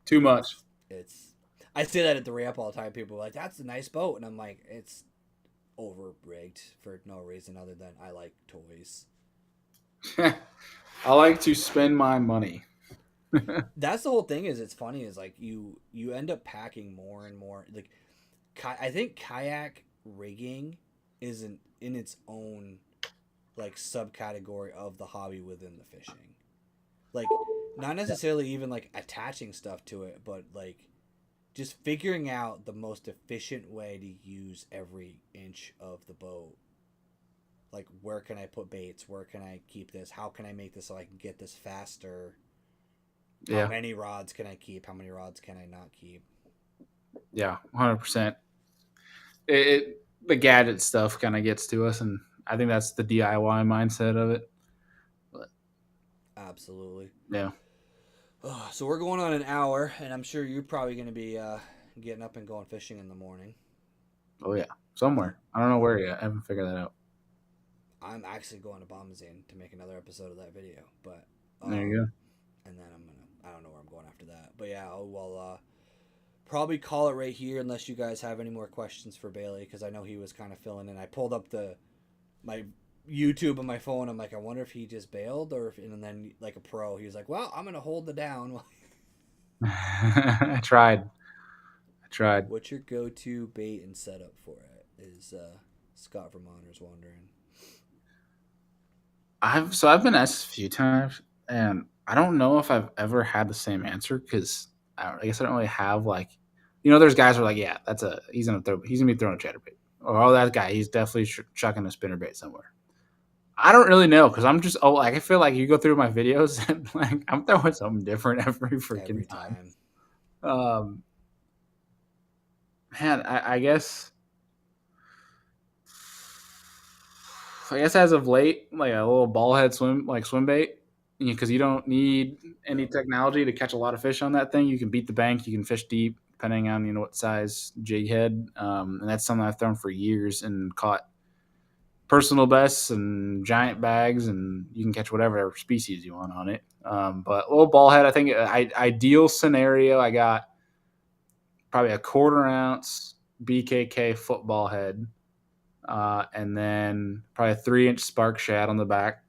Too much. it's I say that at the ramp all the time. People are like, "That's a nice boat," and I'm like, "It's over rigged for no reason other than I like toys." I like to spend my money. That's the whole thing. Is it's funny is like you end up packing more and more. Like I think kayak rigging is in its own like subcategory of the hobby within the fishing. Like not necessarily even like attaching stuff to it, but like just figuring out the most efficient way to use every inch of the boat. Like where can I put baits? Where can I keep this? How can I make this so I can get this faster? How Yeah. many rods can I keep? How many rods can I not keep? Yeah. 100%. The gadget stuff kind of gets to us, and I think that's the DIY mindset of it. But Absolutely. yeah. So we're going on an hour, and I'm sure you're probably going to be getting up and going fishing in the morning. Oh yeah. Somewhere. I don't know where yet. I haven't figured that out. I'm actually going to Bombazine to make another episode of that video, but There you and then I don't know where I'm going after that, but yeah, I'll probably call it right here unless you guys have any more questions for Bailey because I know he was kind of filling in. I pulled up my YouTube on my phone. I'm like, I wonder if he just bailed or if, and then like a pro, he was like, well, I'm gonna hold the down. go. I tried. I tried. What's your go-to bait and setup for it? Is Scott Vermonter's wondering. I've been asked a few times, and I don't know if I've ever had the same answer because I guess I don't really have like, there's guys who are like, yeah, he's gonna be throwing a chatterbait, or oh, that guy, he's definitely chucking a spinnerbait somewhere. I don't really know because I'm just like I feel like you go through my videos and like I'm throwing something different every freaking Every time. time. Um, man, I guess as of late, like a little ball head swim bait, because you don't need any Yep. technology to catch a lot of fish on that thing. You can beat the bank, you can fish deep, depending on what size jig head. And that's something I've thrown for years and caught personal bests and giant bags, and you can catch whatever species you want on it. But little ball head, I think ideal scenario, I got probably a quarter ounce BKK football head, and then probably a 3-inch spark shad on the back.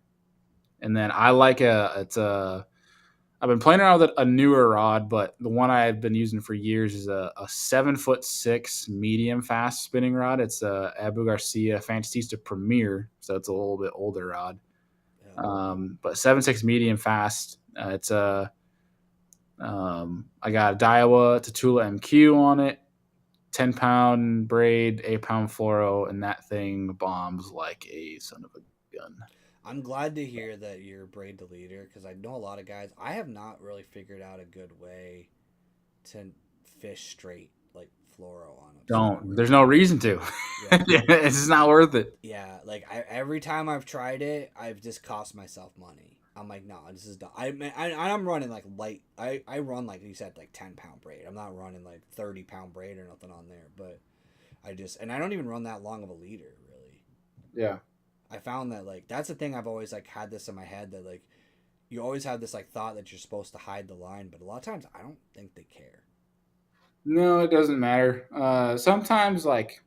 And then I like I've been playing around with a newer rod, but the one I've been using for years is a 7'6" medium fast spinning rod. It's a Abu Garcia Fantasista Premier, so it's a little bit older rod. Yeah. But 7'6" medium fast. It's a I got a Daiwa Tatula MQ on it, 10-pound braid, 8-pound fluoro, and that thing bombs like a son of a gun. I'm glad to hear that you're braid to leader because I know a lot of guys. I have not really figured out a good way to fish straight like fluoro on them. Don't. There's no reason to. Yeah. It's just not worth it. Yeah, like every time I've tried it, I've just cost myself money. I'm like, no, this is dumb. I'm running like light. I run like you said, like 10-pound braid. I'm not running like 30-pound braid or nothing on there. But I don't even run that long of a leader really. Yeah. I found that like that's the thing I've always like had this in my head that like you always have this like thought that you're supposed to hide the line, but a lot of times I don't think they care. No, it doesn't matter. Sometimes, like,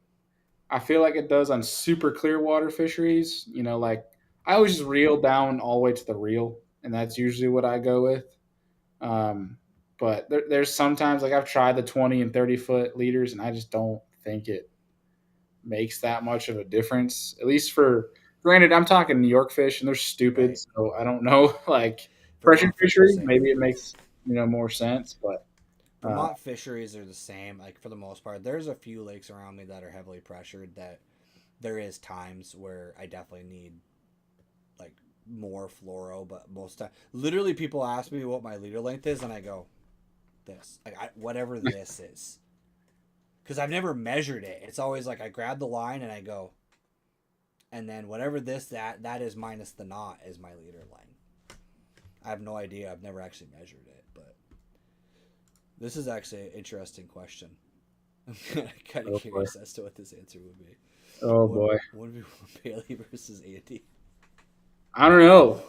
I feel like it does on super clear water fisheries. Like, I always just reel down all the way to the reel, and that's usually what I go with. Um, but there's sometimes, like, I've tried the 20 and 30-foot leaders, and I just don't think it makes that much of a difference. At least granted, I'm talking New York fish, and they're stupid, Right. so I don't know. Like, pressure Vermont fish are the fishery, same. maybe it makes more sense, but Vermont fisheries are the same, like for the most part. There's a few lakes around me that are heavily pressured that there is times where I definitely need like more fluoro, but most time literally people ask me what my leader length is and I go this. Like whatever this is. Cuz I've never measured it. It's always like I grab the line and I go and then whatever that is minus the knot is my leader line. I have no idea. I've never actually measured it, but this is actually an interesting question. I'm kind of oh boy. curious as to what this answer would be. Oh boy. Would be Bailey versus Andy? I don't know.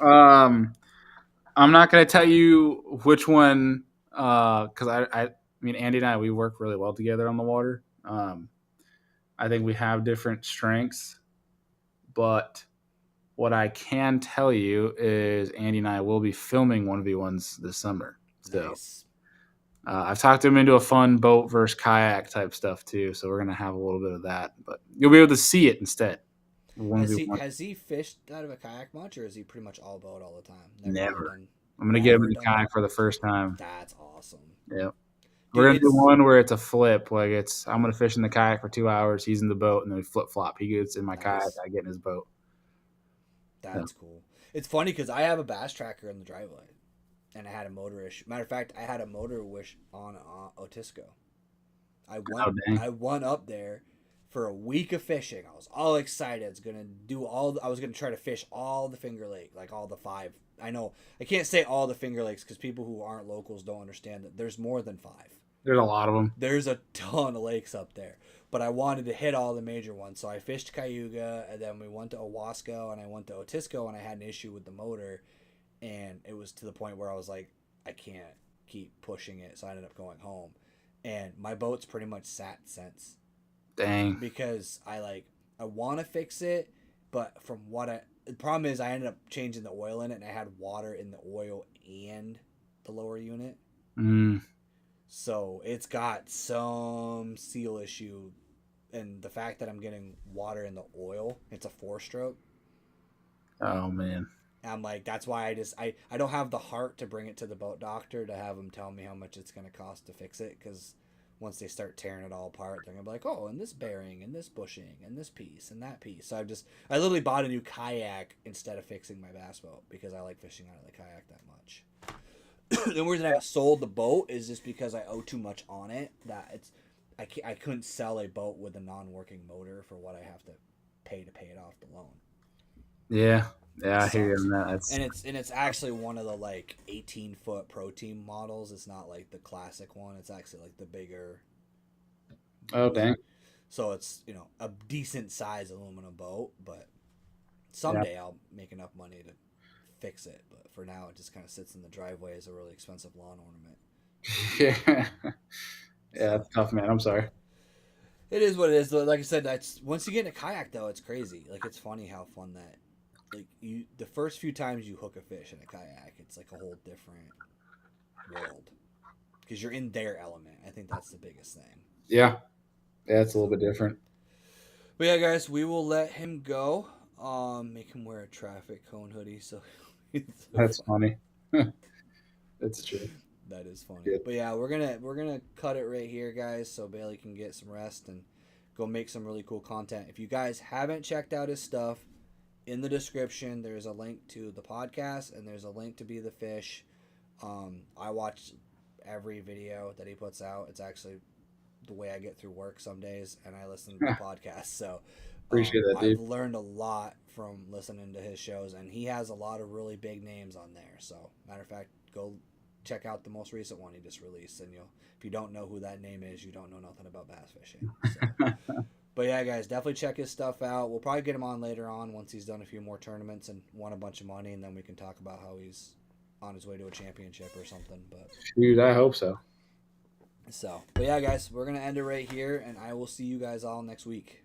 I'm not going to tell you which one because I mean Andy and I we work really well together on the water. I think we have different strengths, but what I can tell you is Andy and I will be filming 1v1s this summer. So Nice. I've talked him into a fun boat versus kayak type stuff too. So we're gonna have a little bit of that, but you'll be able to see it instead. Has he fished out of a kayak much, or is he pretty much all boat all the time? Never. Done, I'm gonna get him never in the done kayak that. for the first time. That's awesome. Yeah. We're Dude, gonna do it's one where it's a flip. Like I'm gonna fish in the kayak for 2 hours. He's in the boat, and then we flip flop. He gets in my kayak. nice. I get in his boat. So, That's cool. It's funny because I have a bass tracker in the driveway, and I had a motor issue. Matter of fact, I had a motor wish on Otisco. oh dang. I went up there for a week of fishing. I was all excited. I was gonna try to fish all the Finger Lake, like all the 5. I know I can't say all the Finger Lakes because people who aren't locals don't understand that there's more than 5. There's a lot of them. There's a ton of lakes up there, but I wanted to hit all the major ones. So I fished Cayuga, and then we went to Owasco, and I went to Otisco, and I had an issue with the motor, and it was to the point where I was like, I can't keep pushing it, so I ended up going home, and my boat's pretty much sat since Dang. because I want to fix it, but the problem is I ended up changing the oil in it, and I had water in the oil and the lower unit. Mm. So it's got some seal issue, and the fact that I'm getting water in the oil, it's a 4-stroke. Oh man. I'm like, that's why I don't have the heart to bring it to the boat doctor to have him tell me how much it's gonna cost to fix it, because once they start tearing it all apart, they're gonna be like, oh, and this bearing, and this bushing, and this piece, and that piece. So I literally bought a new kayak instead of fixing my bass boat because I like fishing out of the kayak that much. The reason I sold the boat is just because I owe too much on it. I couldn't sell a boat with a non-working motor for what I have to pay it off the loan. Yeah. Yeah, I hear you on that. And it's actually one of the like 18-foot Pro Team models. It's not like the classic one. It's actually like the bigger. Oh dang. So it's a decent size aluminum boat, but someday I'll make enough money to fix it. But for now, it just kind of sits in the driveway as a really expensive lawn ornament. Yeah. Yeah, So that's tough, man. I'm sorry. It is what it is. Like I said, that's once you get in a kayak though, it's crazy. Like it's funny how fun that. Like the first few times you hook a fish in a kayak, it's like a whole different world because you're in their element. I think that's the biggest thing. Yeah, yeah, it's a little So, bit different. but yeah, guys, we will let him go. Make him wear a traffic cone hoodie. So it's so That's funny. funny. That's true. That is funny. Good. But yeah, we're gonna cut it right here, guys, so Bailey can get some rest and go make some really cool content. If you guys haven't checked out his stuff, in the description there's a link to the podcast and there's a link to Be the Fish. I watch every video that he puts out. It's actually the way I get through work some days, and I listen to the podcast. So Appreciate that, I've dude. learned a lot from listening to his shows, and he has a lot of really big names on there. So matter of fact, go check out the most recent one he just released, and you'll if you don't know who that name is, you don't know nothing about bass fishing. So. But yeah, guys, definitely check his stuff out. We'll probably get him on later on once he's done a few more tournaments and won a bunch of money, and then we can talk about how he's on his way to a championship or something. But Dude, I hope so. but yeah, guys, we're gonna end it right here, and I will see you guys all next week.